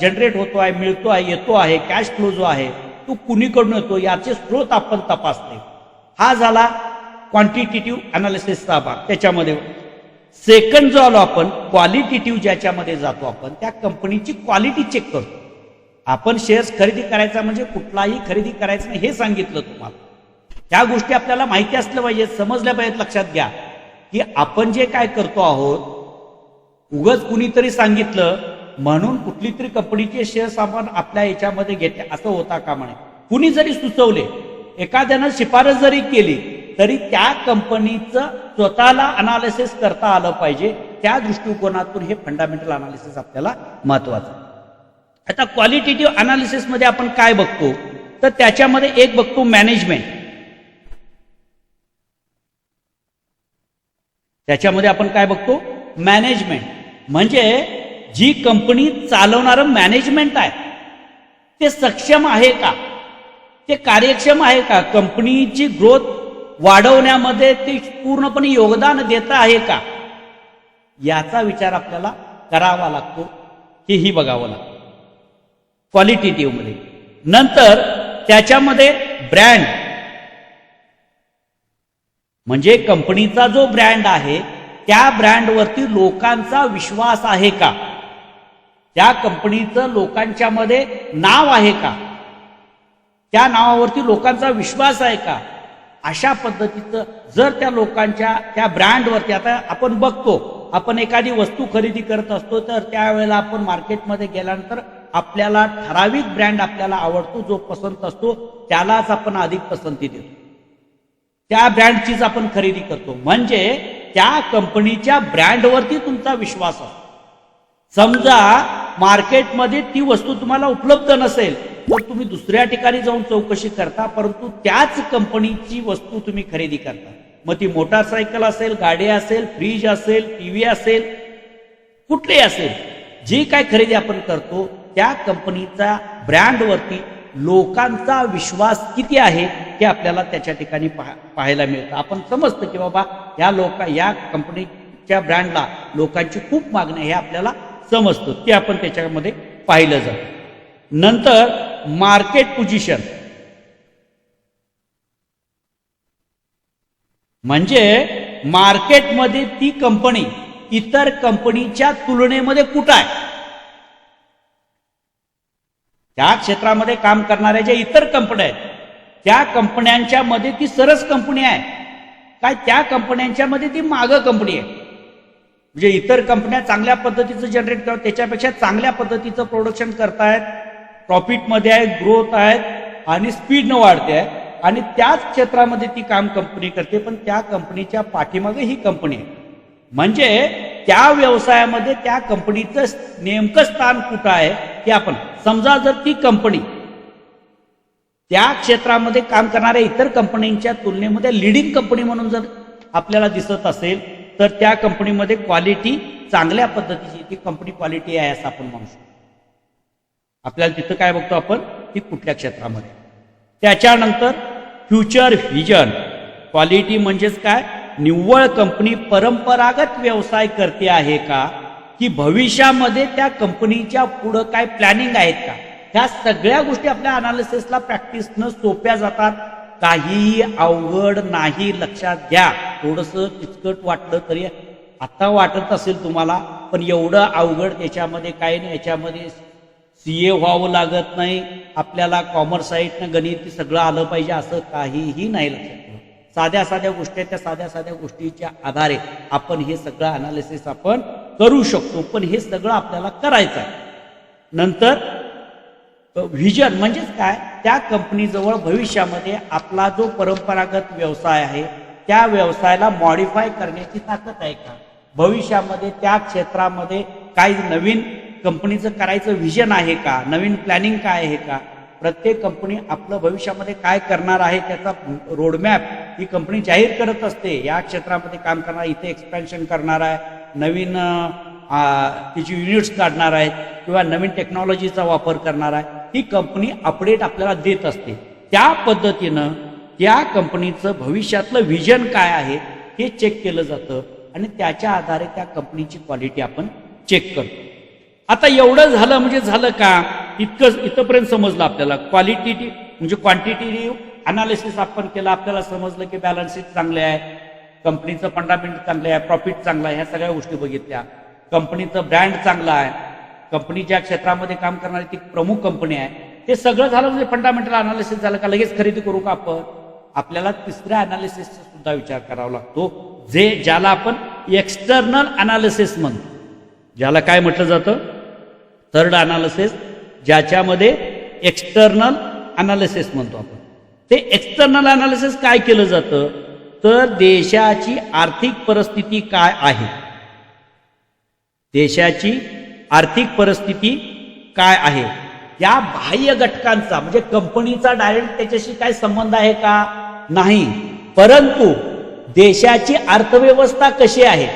जनरेट होतो आहे, मिळतो आहे, येतो आहे, कॅश फ्लो जो आहे तो कुणीकडून येतो याचे स्रोत आपण तपासले. हा झाला क्वांटिटेटिव्ह अनालिसिसचा भाग. त्याच्यामध्ये सेकंड जो आलो आपण क्वालिटेटिव्ह, ज्याच्यामध्ये जातो आपण त्या कंपनीची क्वालिटी चेक करतो. आपण शेअर्स खरेदी करायचा म्हणजे कुठलाही खरेदी करायचं नाही हे सांगितलं तुम्हाला. त्या गोष्टी आपल्याला माहिती असल्या पाहिजेत, समजल्या पाहिजेत. लक्षात घ्या की आपण जे काय करतो आहोत, उगाच कुणीतरी सांगितलं म्हणून कुठली तरी कंपनीचे शेअर्स आपण आपल्या याच्यामध्ये घेतले असं होता का म्हणे. कुणी जरी सुचवले, एखाद्यानं शिफारस जरी केली, तरी त्या कंपनीचं स्वतःला अनालिसिस करता आलं पाहिजे. त्या दृष्टिकोनातून हे फंडामेंटल अनालिसिस आपल्याला महत्वाचं. आता क्वालिटेटिव्ह अनालिसिस मध्ये आपण काय बघतो, तर त्याच्यामध्ये एक बघतो मॅनेजमेंट. त्याच्यामध्ये आपण काय बघतो, मॅनेजमेंट. म्हणजे जी कंपनी चालवणारं मॅनेजमेंट आहे ते सक्षम आहे का, ते कार्यक्षम आहे का, कंपनीची ग्रोथ वाढवण्यामध्ये ते पूर्णपणे योगदान देत आहे का, याचा विचार आपल्याला करावा लागतो. हेही बघावं लागतं क्वालिटेटिव्ह मध्ये. नंतर त्याच्यामध्ये ब्रँड, म्हणजे कंपनीचा जो ब्रँड आहे त्या ब्रँडवरती लोकांचा विश्वास आहे का, त्या कंपनीचं लोकांच्या मध्ये नाव आहे का, त्या नावावरती लोकांचा विश्वास आहे का. अशा पद्धतीचं जर त्या लोकांच्या त्या ब्रँडवरती, आता आपण बघतो आपण एखादी वस्तू खरेदी करत असतो तर त्यावेळेला आपण मार्केटमध्ये गेल्यानंतर आपल्याला ठराविक ब्रँड आपल्याला आवडतो, जो पसंत असतो त्यालाच आपण अधिक पसंती देतो, त्या ब्रँडचीच आपण खरेदी करतो. म्हणजे त्या कंपनीच्या ब्रँडवरती तुमचा विश्वास असतो. समजा मार्केटमध्ये ती वस्तू तुम्हाला उपलब्ध नसेल तर तुम्ही दुसऱ्या ठिकाणी जाऊन चौकशी करता, परंतु त्याच कंपनीची वस्तू तुम्ही खरेदी करता. मग ती मोटारसायकल असेल, गाडी असेल, फ्रीज असेल, टीव्ही असेल, कुठलेही असेल, जी काय खरेदी आपण करतो त्या कंपनीचा ब्रँडवरती लोकांचा विश्वास किती आहे हे आपल्याला त्याच्या ठिकाणी पाहायला मिळतं. आपण समजतं की बाबा या कंपनीच्या ब्रँडला लोकांची खूप मागणी आहे, हे आपल्याला समजतं. ते आपण त्याच्यामध्ये पाहिलं जातं. नंतर मार्केट पोझिशन, म्हणजे मार्केटमध्ये ती कंपनी इतर कंपनीच्या तुलनेमध्ये कुठं आहे. त्या क्षेत्रामध्ये काम करणाऱ्या ज्या इतर कंपन्या आहेत त्या कंपन्यांच्या मध्ये ती सरस कंपनी आहे काय, त्या कंपन्यांच्या मध्ये ती मागं कंपनी आहे. म्हणजे इतर कंपन्या चांगल्या पद्धतीचं जनरेट करतात, त्याच्यापेक्षा चांगल्या पद्धतीचं प्रोडक्शन करतायत, प्रॉफिटमध्ये आहेत, ग्रोथ आहेत आणि स्पीडनं वाढते आहे, आणि त्याच क्षेत्रामध्ये ती कंपनी करते, पण त्या कंपनीच्या पाठीमागे ही कंपनी आहे. म्हणजे त्या व्यवसायामध्ये त्या कंपनीचं नेमकं स्थान कुठं आहे हे आपण समजा. जर ती कंपनी त्या क्षेत्रामध्ये काम करणाऱ्या इतर कंपन्यांच्या तुलनेमध्ये लिडिंग कंपनी म्हणून जर आपल्याला दिसत असेल तर त्या कंपनीमध्ये क्वालिटी चांगल्या पद्धतीची ती कंपनी क्वालिटी आहे असं आपण म्हणू शकतो. आपल्याला तिथं काय बघतो आपण, ती कुठल्या क्षेत्रामध्ये. त्याच्यानंतर फ्युचर व्हिजन. क्वालिटी म्हणजेच काय, निव्वळ कंपनी परंपरागत व्यवसाय करते आहे का, की भविष्यामध्ये त्या कंपनीच्या पुढं काय प्लॅनिंग आहेत का. ह्या सगळ्या गोष्टी आपल्या अनालिसिसला प्रॅक्टिसनं सोप्या जातात, काही अवघड नाही. लक्षात घ्या, थोडंसं किचकट वाटलं तरी आता वाटत असेल तुम्हाला, पण एवढं अवघड त्याच्यामध्ये काही नाही. याच्यामध्ये CA व्हावं लागत नाही, आपल्याला कॉमर्स साईडनं गणित सगळं आलं पाहिजे असं काहीही नाही. लक्षात ठेवा, साध्या साध्या गोष्टी, त्या साध्या साध्या गोष्टीच्या आधारे आपण हे सगळं अनालिसिस आपण करू शकतो, पण हे सगळं आपल्याला करायचं आहे. नंतर व्हिजन म्हणजेच काय, त्या कंपनीजवळ भविष्यामध्ये आपला जो परंपरागत व्यवसाय आहे त्या व्यवसायाला मॉडिफाय करण्याची ताकद आहे का, भविष्यामध्ये त्या क्षेत्रामध्ये काही नवीन कंपनीचं करायचं व्हिजन आहे का, नवीन प्लॅनिंग काय आहे का. प्रत्येक कंपनी आपलं भविष्यामध्ये काय करणार आहे त्याचा रोडमॅप ही कंपनी जाहीर करत असते. या क्षेत्रामध्ये काम करणार, इथे एक्सपेन्शन करणार आहे, नवीन तिची युनिट्स काढणार आहेत किंवा नवीन टेक्नॉलॉजीचा वापर करणार आहे, ही कंपनी अपडेट आपल्याला देत असते. त्या पद्धतीनं त्या कंपनीचं भविष्यातलं व्हिजन काय आहे हे चेक केलं जातं आणि त्याच्या आधारे त्या कंपनीची क्वालिटी आपण चेक करतो. आता एवढं झालं म्हणजे झालं का? इथपर्यंत समजलं आपल्याला. क्वालिटेटिव्ह म्हणजे क्वांटिटेटिव्ह अनालिसिस आपण केलं, आपल्याला समजलं की बॅलन्स शीट चांगले आहे, कंपनीचं फंडामेंट चांगले आहे, प्रॉफिट चांगला आहे, ह्या सगळ्या गोष्टी बघितल्या. कंपनीचं ब्रँड चांगला आहे, कंपनी ज्या क्षेत्रामध्ये काम करणारी ती प्रमुख कंपनी आहे, हे सगळं झालं म्हणजे फंडामेंटल अनालिसिस झालं का लगेच खरेदी करू का आपण? आपल्याला तिसऱ्या अनालिसिसचा सुद्धा विचार करावा लागतो, ज्याला आपण एक्सटर्नल अनालिसिस म्हणतो. ज्याला काय म्हटलं जातं? थर्ड अनालिसिस, ज्याच्यामध्ये एक्सटर्नल अनालिसिस म्हणतो आपण. ते एक्सटर्नल अनालिसिस काय केलं जातं? तर देशाची आर्थिक परिस्थिती काय आहे, देशाची आर्थिक परिस्थिती काय आहे, या बाह्य घटकांचा म्हणजे कंपनीचा डायरेक्ट त्याच्याशी काय संबंध आहे का? नाही. परंतु देशाची अर्थव्यवस्था कशी आहे,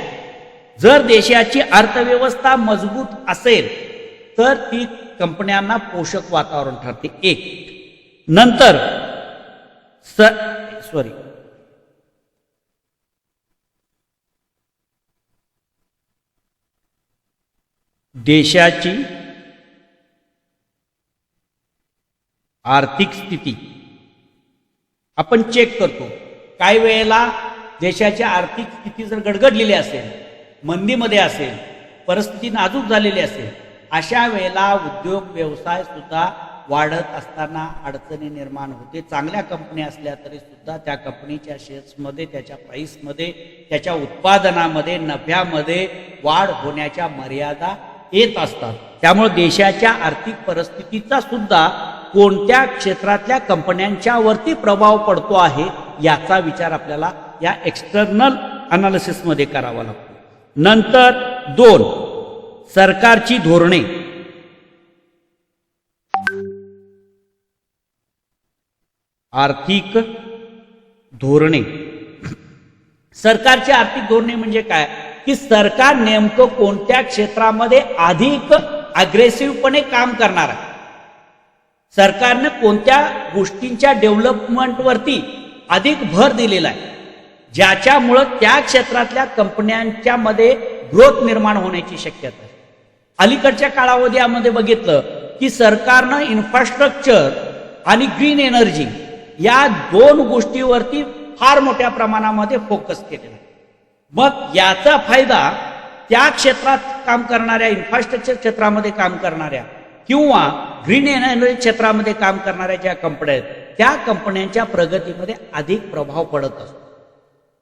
जर देशाची अर्थव्यवस्था मजबूत असेल तर ती कंपन्यांना पोषक वातावरण ठरते. एक नंतर देशाची आर्थिक स्थिती आपण चेक करतो. काही वेळेला देशाची आर्थिक स्थिती जर गडगडलेली असेल, मंदीमध्ये असेल, परिस्थिती नाजूक झालेली असेल, अशा वेळेला उद्योग व्यवसाय सुद्धा वाढत असताना अडचणी निर्माण होते. चांगल्या कंपन्या असल्या तरी सुद्धा त्या कंपनीच्या शेअर्समध्ये, त्याच्या प्राईसमध्ये, त्याच्या उत्पादनामध्ये, नफ्यामध्ये वाढ होण्याच्या मर्यादा येत असतात. त्यामुळे देशाच्या आर्थिक परिस्थितीचा सुद्धा कोणत्या क्षेत्रातल्या कंपन्यांच्या वरती प्रभाव पडतो आहे याचा विचार आपल्याला या एक्सटर्नल अनालिसिसमध्ये करावा लागतो. नंतर 2, सरकारची धोरणे. आर्थिक धोरणे. सरकारची आर्थिक धोरणे म्हणजे काय? की सरकार नेमकं कोणत्या क्षेत्रामध्ये अधिक अग्रेसिव्हपणे काम करणार आहे, सरकारने कोणत्या गोष्टींच्या डेव्हलपमेंटवरती अधिक भर दिलेला आहे, ज्याच्यामुळं त्या क्षेत्रातल्या कंपन्यांच्या मध्ये ग्रोथ निर्माण होण्याची शक्यता आहे. अलीकडच्या कालावधीमध्ये बघितलं की सरकारनं इन्फ्रास्ट्रक्चर आणि ग्रीन एनर्जी या 2 गोष्टीवरती फार मोठ्या प्रमाणामध्ये फोकस केलेला. मग याचा फायदा त्या क्षेत्रात काम करणाऱ्या, इन्फ्रास्ट्रक्चर क्षेत्रामध्ये काम करणाऱ्या किंवा ग्रीन एनर्जी क्षेत्रामध्ये काम करणाऱ्या ज्या कंपन्या आहेत, त्या कंपन्यांच्या प्रगतीमध्ये अधिक प्रभाव पडत असतो.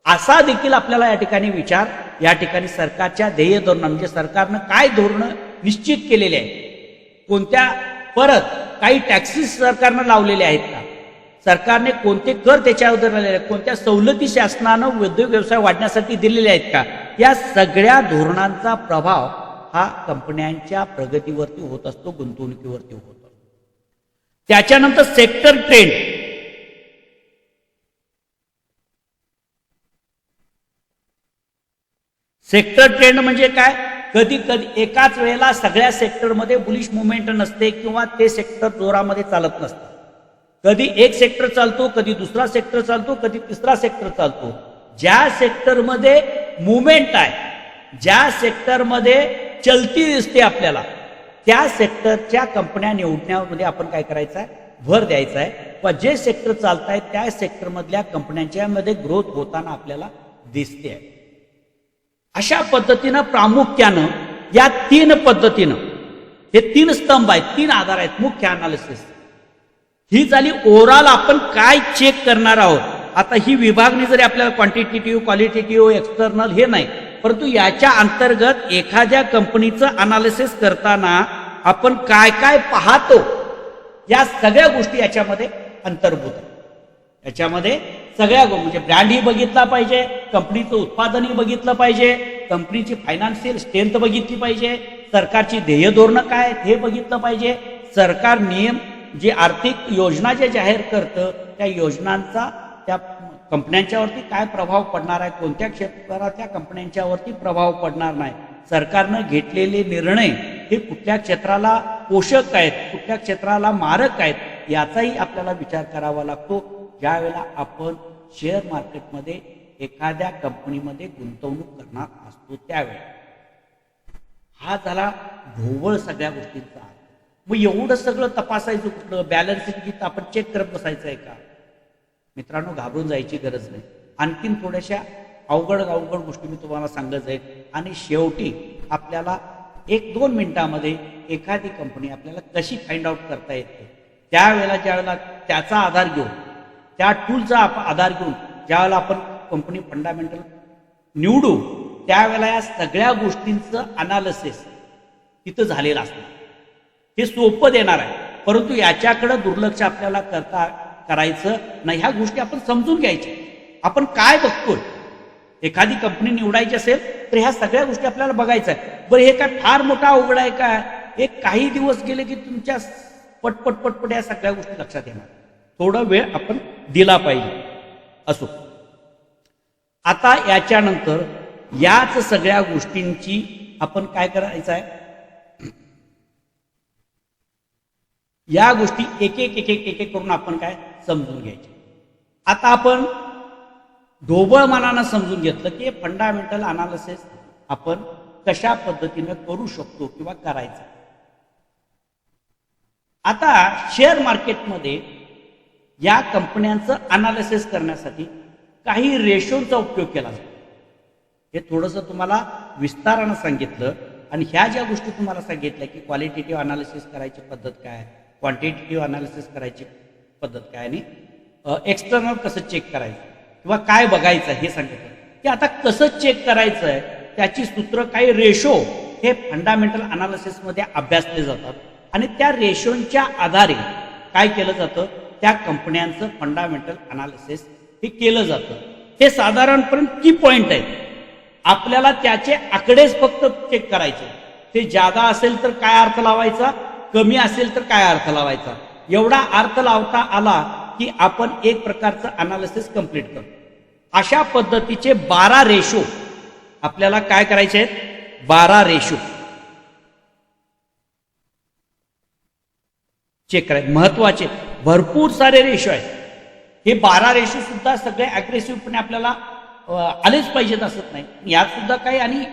असा देखील आपल्याला या ठिकाणी विचार, या ठिकाणी सरकारच्या ध्येय धोरण म्हणजे सरकारनं काय धोरणं निश्चित केलेले आहे, कोणत्या परत काही टॅक्सेस सरकारनं लावलेले आहेत का, सरकारने कोणते कर त्याच्यावर लावलेले आहेत, कोणत्या सवलती शासनानं उद्योग व्यवसाय वाढण्यासाठी दिलेले आहेत का, या सगळ्या धोरणांचा प्रभाव हा कंपन्यांच्या प्रगतीवरती होत असतो, गुंतवणुकीवरती होत असतो. त्याच्यानंतर सेक्टर ट्रेंड. सेक्टर ट्रेंड म्हणजे काय? कधी कधी एकाच वेळेला सगळ्या सेक्टरमध्ये बुलिश मुवमेंट नसते किंवा ते सेक्टर जोरामध्ये चालत नसतं. कधी एक सेक्टर चालतो, कधी दुसरा सेक्टर चालतो, कधी तिसरा सेक्टर चालतो. ज्या सेक्टरमध्ये मुवमेंट आहे, ज्या सेक्टरमध्ये चलती दिसते आपल्याला, त्या सेक्टरच्या कंपन्या निवडण्यामध्ये आपण काय करायचं आहे? भर द्यायचा आहे. व जे सेक्टर चालत आहे त्या सेक्टरमधल्या कंपन्यांच्या मध्ये ग्रोथ होताना आपल्याला दिसते आहे. अशा पद्धतीनं प्रामुख्यानं या 3 पद्धतीनं, हे 3 स्तंभ आहेत, 3 आधार आहेत मुख्य अनालिसिस. ही झाली ओव्हरऑल आपण काय चेक करणार आहोत. आता ही विभागणी जरी आपल्याला क्वांटिटेटिव्ह, क्वालिटेटिव्ह, एक्सटर्नल हे नाही, परंतु याच्या अंतर्गत एखाद्या कंपनीचं अनालिसिस करताना आपण काय काय पाहतो या सगळ्या गोष्टी याच्यामध्ये अंतर्भूत आहेत. याच्यामध्ये सगळ्या म्हणजे ब्रँडही बघितला पाहिजे, कंपनीचं उत्पादनही बघितलं पाहिजे, कंपनीची फायनान्शियल स्ट्रेंथ बघितली पाहिजे, सरकारची ध्येय धोरणं काय हे बघितलं पाहिजे, सरकार नियम जे आर्थिक योजना जे जाहीर करतं त्या योजनांचा त्या कंपन्यांच्यावरती काय प्रभाव पडणार आहे, कोणत्या क्षेत्रातल्या कंपन्यांच्यावरती प्रभाव पडणार नाही, सरकारनं घेतलेले निर्णय हे कुठल्या क्षेत्राला पोषक आहेत, कुठल्या क्षेत्राला मारक आहेत, याचाही आपल्याला विचार करावा लागतो ज्या वेळेला आपण शेअर मार्केटमध्ये एखाद्या कंपनीमध्ये गुंतवणूक करणार असतो त्यावेळेला. हा झाला ढोबळ सगळ्या गोष्टींचा. मग एवढं सगळं तपासायचं कुठलं, बॅलन्स शीट आपण चेक करत बसायचं आहे का? मित्रांनो, घाबरून जायची गरज नाही. आणखीन थोड्याशा अवघड अवघड गोष्टी मी तुम्हाला सांगत आहे. आणि शेवटी आपल्याला 1-2 मिनिटामध्ये एखादी कंपनी आपल्याला कशी फाइंड आउट करता येते, त्यावेळेला ज्यावेळेला त्याचा आधार घेऊन, त्या टूलचा आधार घेऊन ज्यावेळेला आपण कंपनी फंडामेंटल निवडू, त्यावेळेला या सगळ्या गोष्टींचं अनालिसिस तिथं झालेलं असणार. हे सोपं देणार आहे, परंतु याच्याकडे दुर्लक्ष आपल्याला करायचं नाही. ह्या गोष्टी आपण समजून घ्यायच्या. आपण काय बघतोय, एखादी कंपनी निवडायची असेल तर ह्या सगळ्या गोष्टी आपल्याला बघायचं आहे. बरं, हे काय फार मोठा अवघड आहे का? एक काही दिवस गेले की तुमच्या पटपट पटपट या सगळ्या गोष्टी लक्षात येणार. थोडा वेळ आपण दिला पाहिजे. असो, आता याच्यानंतर याच सगळ्या गोष्टींची आपण काय करायचं आहे, या गोष्टी एक एक एक एक एक करून आपण काय समजून घ्यायचे. आता आपण ढोबळ मनानं समजून घेतलं की फंडामेंटल अनालिसिस आपण कशा पद्धतीनं करू शकतो किंवा करायचं. आता शेअर मार्केटमध्ये या कंपन्यांचं अनालिसिस करण्यासाठी काही रेशोचा उपयोग केला जातो. हे थोडंसं तुम्हाला विस्तारानं सांगितलं. आणि ह्या ज्या गोष्टी तुम्हाला सांगितल्या की क्वालिटेटिव्ह अनालिसिस करायची पद्धत काय, क्वांटिटेटिव्ह अनालिसिस करायची पद्धत काय, आणि एक्सटर्नल कसं चेक करायचं किंवा काय बघायचं हे सांगितलं. की आता कसं चेक करायचं आहे त्याची सूत्र, काही रेशो हे फंडामेंटल अनालिसिसमध्ये अभ्यासले जातात. आणि त्या रेशोंच्या आधारे काय केलं जातं, त्या कंपन्यांचं फंडामेंटल अनालिसिस हे केलं जातं. हे साधारणपणे की पॉइंट आहे. आपल्याला त्याचे आकडेच फक्त चेक करायचे. ते जादा असेल तर काय अर्थ लावायचा, कमी असेल तर काय अर्थ लावायचा, एवढा अर्थ लावता आला की आपण एक प्रकारचं अनालिसिस कंप्लीट करतो. अशा पद्धतीचे 12 रेशो आपल्याला काय करायचे आहेत, 12 रेशो चेक करायचे. महत्वाचे भरपूर सारे रेशो आहेत. हे 12 रेशो सुद्धा सगळे अग्रेसिव्हपणे आपल्याला आलेच पाहिजेत असत नाही. यात सुद्धा काही आणि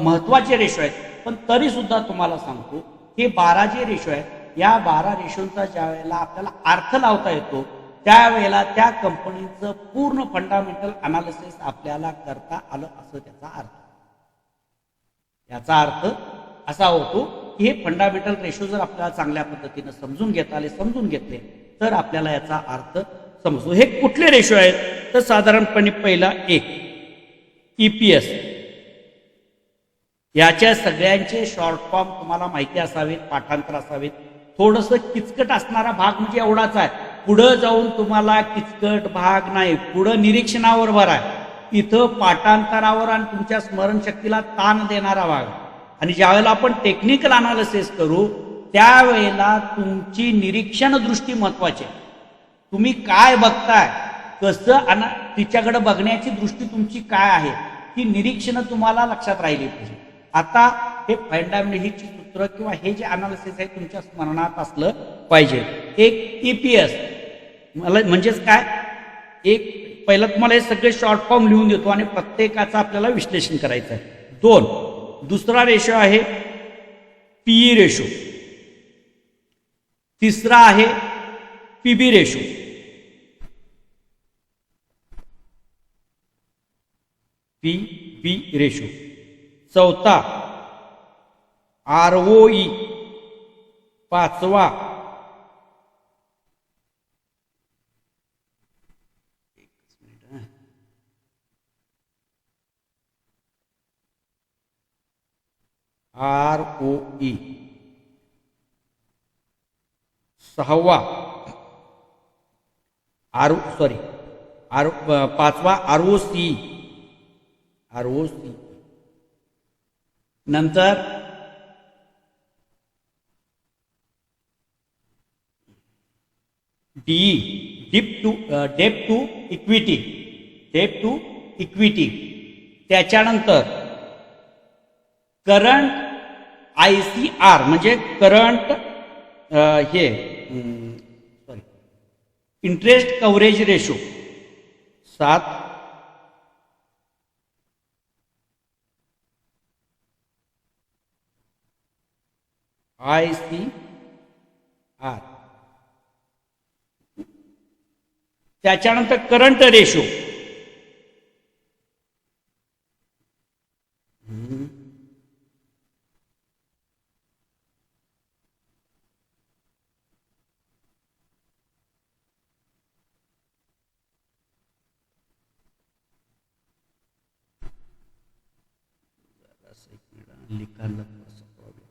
महत्वाचे रेशो आहेत. पण तरी सुद्धा तुम्हाला सांगतो, हे 12 जे रेशो आहेत, या 12 रेशोंचा ज्या वेळेला आपल्याला अर्थ लावता येतो, त्यावेळेला त्या कंपनीचं पूर्ण फंडामेंटल अनालिसिस आपल्याला करता आलं असं त्याचा अर्थ. याचा अर्थ असा होतो की हे फंडामेंटल रेशो जर आपल्याला चांगल्या पद्धतीने समजून घेतले तर आपल्याला याचा अर्थ समजतो. हे कुठले रेशो आहेत, तर साधारणपणे पहिला एक EPS. याच्या सगळ्यांचे शॉर्ट फॉर्म तुम्हाला माहिती असावेत, पाठांतर असावेत. थोडंसं किचकट असणारा भाग म्हणजे एवढाच आहे. पुढं जाऊन तुम्हाला किचकट भाग नाही, पुढं निरीक्षणावर भर आहे. इथं पाठांतरावर आणि तुमच्या स्मरणशक्तीला ताण देणारा भाग. आणि ज्यावेळेला आपण टेक्निकल अनालिसिस करू त्यावेळेला तुमची निरीक्षण दृष्टी महत्वाची आहे. तुम्ही काय बघताय, कसं तिच्याकडे बघण्याची दृष्टी तुमची काय आहे, ही निरीक्षण तुम्हाला लक्षात राहिली पाहिजे. आता हे फंडामेंटल ही सूत्र किंवा हे जे अनालिसिस आहे तुमच्या स्मरणात असलं पाहिजे. एक EPS म्हणजेच काय, एक पहिला तुम्हाला हे सगळे शॉर्ट फॉर्म लिहून देतो आणि प्रत्येकाचं आपल्याला विश्लेषण करायचं आहे. 2 दुसरा रेशो आहे PE रेशो. तिसरा आहे PB रेशो. PB ratio. चौथा ROE. पाचवा ROE. सहावा पाचवा ROC. नंतर DE, डेप्ट टू इक्विटी. त्याच्यानंतर करंट ICR म्हणजे current interest coverage ratio. 7 ICR. त्याच्यानंतर करंट रेशो, लिखाणला problem.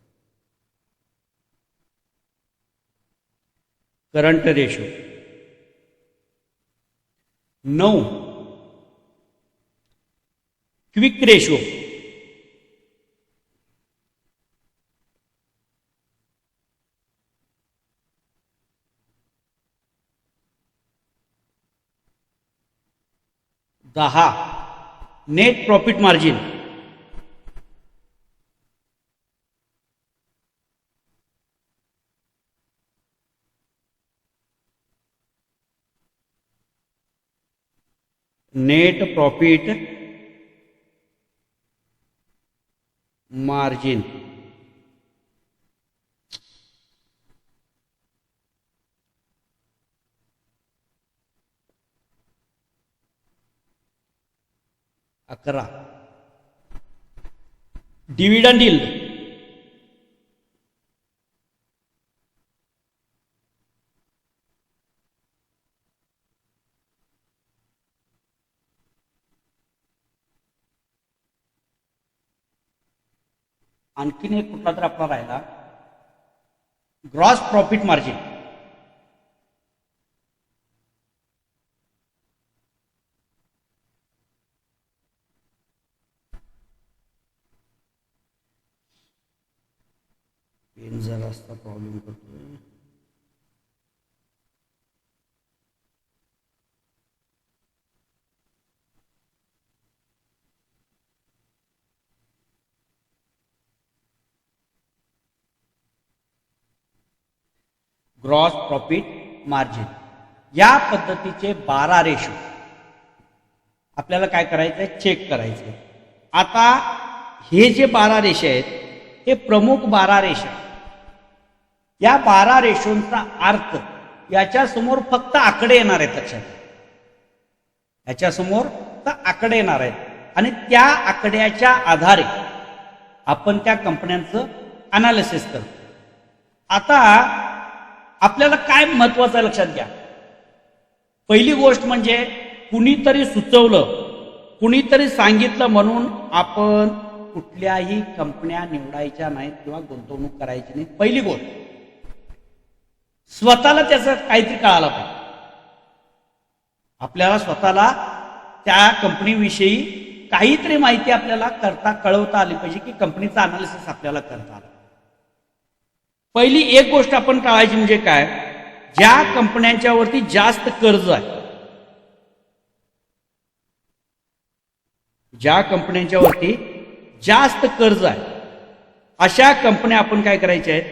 Current ratio 9. Quick ratio 10. Net profit margin 11. Dividend yield 12. एक कुठला तर आपला राहिला ग्रॉस प्रॉफिट मार्जिन 3. जरासा प्रॉब्लेम करतोय. ग्रॉस प्रॉफिट मार्जिन या पद्धतीचे 12 रेशो आपल्याला काय करायचंय, चेक करायचंय. आता हे जे 12 रेषे आहेत हे प्रमुख 12 रेषा. या 12 रेषोंचा अर्थ याच्या समोर फक्त आकडे येणार आहेत. लक्षात घ्या, याच्या समोर फक्त आकडे येणार आहेत आणि त्या आकड्याच्या आधारे आपण त्या कंपन्यांचं अनालिसिस करतो. आता आपल्याला काय महत्वाचं आहे लक्षात घ्या. पहिली गोष्ट म्हणजे कुणीतरी सुचवलं, कुणीतरी सांगितलं म्हणून आपण कुठल्याही कंपन्या निवडायच्या नाहीत किंवा गुंतवणूक करायची नाही. पहिली गोष्ट स्वतःला त्याचं काहीतरी कळायला पाहिजे. आपल्याला स्वतःला त्या कंपनीविषयी काहीतरी माहिती आपल्याला कळवता आली पाहिजे की कंपनीचा अनालिसिस आपल्याला करता आलं. पहिली एक गोष्ट आपण टाळायची म्हणजे काय, ज्या कंपन्यांच्या वरती जास्त कर्ज आहे, ज्या कंपन्यांच्या वरती जास्त कर्ज आहे अशा कंपन्या आपण काय करायच्या आहेत,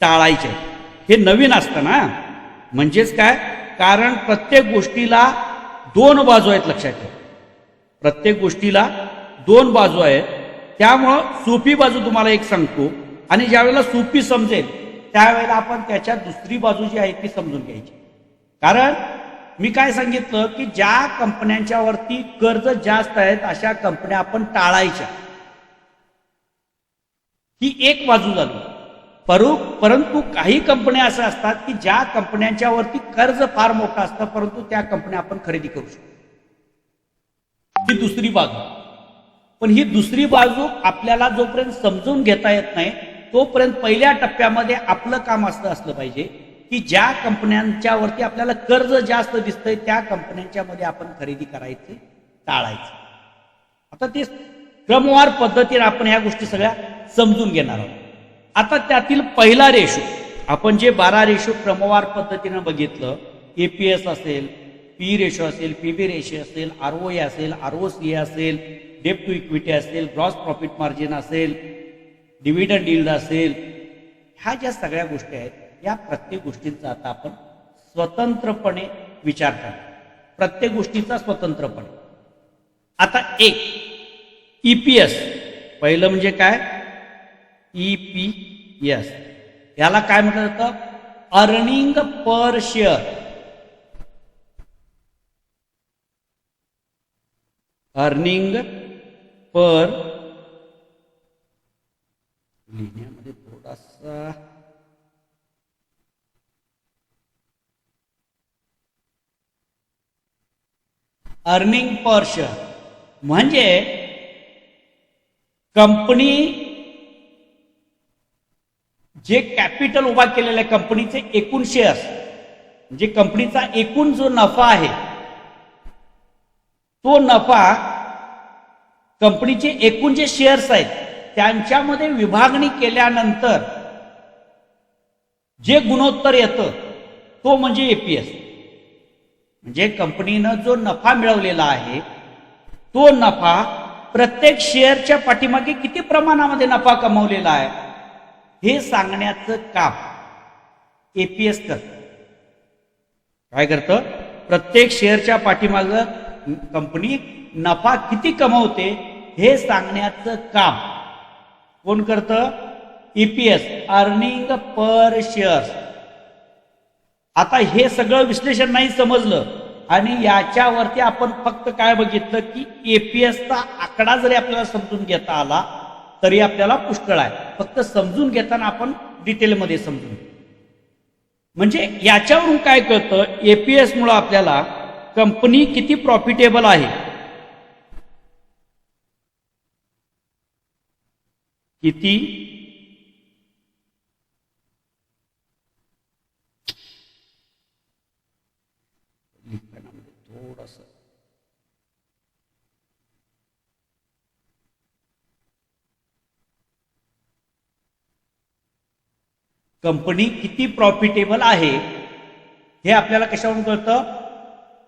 टाळायच्या आहेत. हे नवीन असतं ना, म्हणजेच काय, कारण प्रत्येक गोष्टीला 2 बाजू आहेत. लक्षात ठेवा, प्रत्येक गोष्टीला 2 बाजू आहेत. त्यामुळं सोपी बाजू तुम्हाला एक सांगतो आणि ज्या वेळेला सोपी समजेल त्यावेळेला आपण त्याच्या दुसरी बाजू जी आहे ती समजून घ्यायची. कारण मी काय सांगितलं की ज्या कंपन्यांच्या वरती कर्ज जास्त आहेत अशा कंपन्या आपण टाळायच्या. ही एक बाजू झाली. परंतु काही कंपन्या अशा असतात की ज्या कंपन्यांच्या वरती कर्ज फार मोठं असतं परंतु त्या कंपन्या आपण खरेदी करू शकतो. ही दुसरी बाजू. पण ही दुसरी बाजू आपल्याला जोपर्यंत समजून घेता येत नाही तोपर्यंत पहिल्या टप्प्यामध्ये आपलं काम असलं पाहिजे की ज्या कंपन्यांच्या वरती आपल्याला कर्ज जास्त दिसतंय त्या कंपन्यांच्या मध्ये आपण खरेदी करायची, टाळायची. आता ते क्रमवार पद्धतीने आपण ह्या गोष्टी सगळ्या समजून घेणार आहोत. आता त्यातील पहिला रेशो आपण जे 12 रेशो क्रमवार पद्धतीने बघितलं, एपीएस असेल, पी रेशो असेल, पीबी रेशो असेल, आरओए असेल, आरओसीए असेल, डेट टू इक्विटी असेल, ग्रॉस प्रॉफिट मार्जिन असेल, डिव्हिडंड यील्ड असेल, ह्या ज्या सगळ्या गोष्टी आहेत या प्रत्येक गोष्टींचा आता आपण स्वतंत्रपणे विचार करा. प्रत्येक गोष्टीचा स्वतंत्रपणे. आता एक ईपीएस, पहिलं म्हणजे काय, ईपीएस याला काय म्हटलं जातं? Earning per share. Earning per, लिहिण्यामध्ये थोडासा अर्निंग पर शेअर म्हणजे कंपनी जे कॅपिटल उभा केलेलं आहे, कंपनीचे एकूण शेअर्स, म्हणजे कंपनीचा एकूण जो नफा आहे, तो नफा कंपनीचे एकूण जे शेअर्स आहेत त्यांच्यामध्ये विभागणी केल्यानंतर जे गुणोत्तर येतं तो म्हणजे एपीएस. म्हणजे कंपनीनं जो नफा मिळवलेला आहे तो नफा प्रत्येक शेअरच्या पाठीमागे किती प्रमाणामध्ये नफा कमवलेला आहे हे सांगण्याचं काम एपीएस करतं. काय करतं? प्रत्येक शेअरच्या पाठीमागं कंपनी नफा किती कमवते हे सांगण्याचं काम कोण करतं? EPS, earning per shares. आता हे सगळं विश्लेषण नाही समजलं आणि याच्यावरती आपण फक्त काय बघितलं की एपीएसचा आकडा जरी आपल्याला समजून घेता आला तरी आपल्याला पुष्कळ आहे. फक्त समजून घेताना आपण डिटेलमध्ये समजून, म्हणजे याच्यावरून काय कळतं? एपीएस मुळे आपल्याला कंपनी किती प्रॉफिटेबल आहे, किती थोडस कंपनी किती प्रॉफिटेबल आहे हे आपल्याला कशावरून कळतं?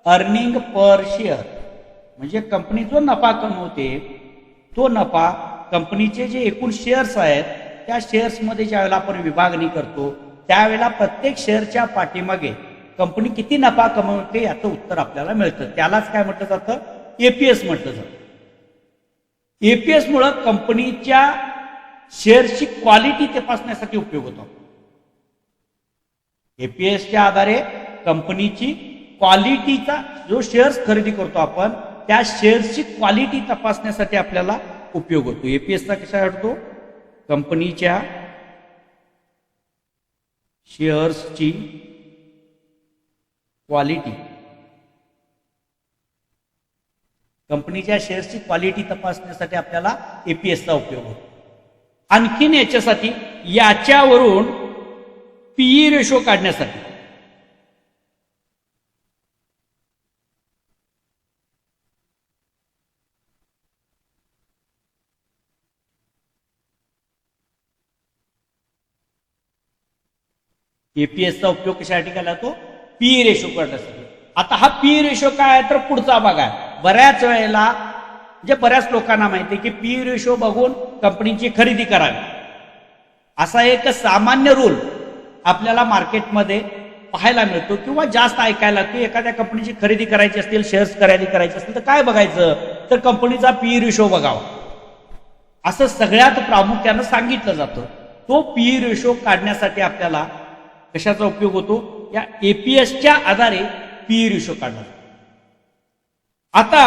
Earning per share. म्हणजे कंपनी जो नफा कमवते तो नफा कंपनीचे जे एकूण शेअर्स आहेत त्या शेअर्समध्ये ज्यावेळेला आपण विभागणी करतो त्यावेळेला प्रत्येक शेअरच्या पाठीमागे कंपनी किती नफा कमवते याचं उत्तर आपल्याला मिळतं. त्यालाच काय म्हटलं जातं? एपीएस म्हटलं जातं. एपीएस मुळे कंपनीच्या शेअर्सची क्वालिटी तपासण्यासाठी उपयोग होतो. एपीएसच्या आधारे कंपनीची क्वालिटीचा जो शेअर्स खरेदी करतो आपण त्या शेअर्सची क्वालिटी तपासण्यासाठी आपल्याला उपयोग होतो. एपीएसचा कसा वाटतो? कंपनीच्या शेअर्सची क्वालिटी, कंपनीच्या शेअर्सची क्वालिटी तपासण्यासाठी आपल्याला एपीएसचा उपयोग होतो. आणखीन याच्यासाठी याच्यावरून पीई रेशो काढण्यासाठी एपीएसचा उपयोग कशासाठी केला जातो? पीई रेशो करण्यासाठी. आता हा पीई रेशो काय आहे तर पुढचा भाग आहे. बऱ्याच वेळेला म्हणजे बऱ्याच लोकांना माहिती आहे की पीई रेशो बघून कंपनीची खरेदी करावी असा एक सामान्य रूल आपल्याला मार्केटमध्ये पाहायला मिळतो किंवा जास्त ऐकायला की एखाद्या कंपनीची खरेदी करायची असतील, शेअर्स खरेदी करायचे असतील तर काय बघायचं तर कंपनीचा पीई रेशो बघावा असं सगळ्यात प्रामुख्यानं सांगितलं जातं. तो पीई रेशो काढण्यासाठी आपल्याला कशाचा उपयोग होतो? या एपीएसच्या आधारे पीई रेशो काढला. आता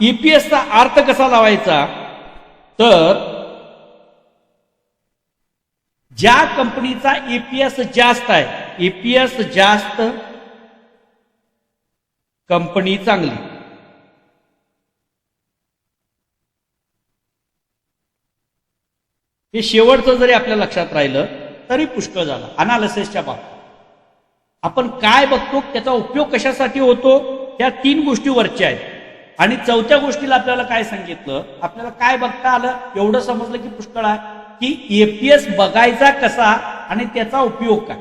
ईपीएसचा अर्थ कसा लावायचा तर ज्या कंपनीचा ईपीएस जास्त आहे, ईपीएस जास्त कंपनी चांगली. हे शेवटचं जरी आपल्या लक्षात राहिलं तरी पुष्कळ झालं. अनालिसिसच्या बाबतीत आपण काय बघतो त्याचा उपयोग कशासाठी होतो त्या 3 गोष्टी वरच्या आहेत. आणि चौथ्या गोष्टीला आपल्याला काय सांगितलं, आपल्याला काय बघता आलं एवढं समजलं की पुष्कळ आहे की एपीएस बघायचा कसा आणि त्याचा उपयोग काय.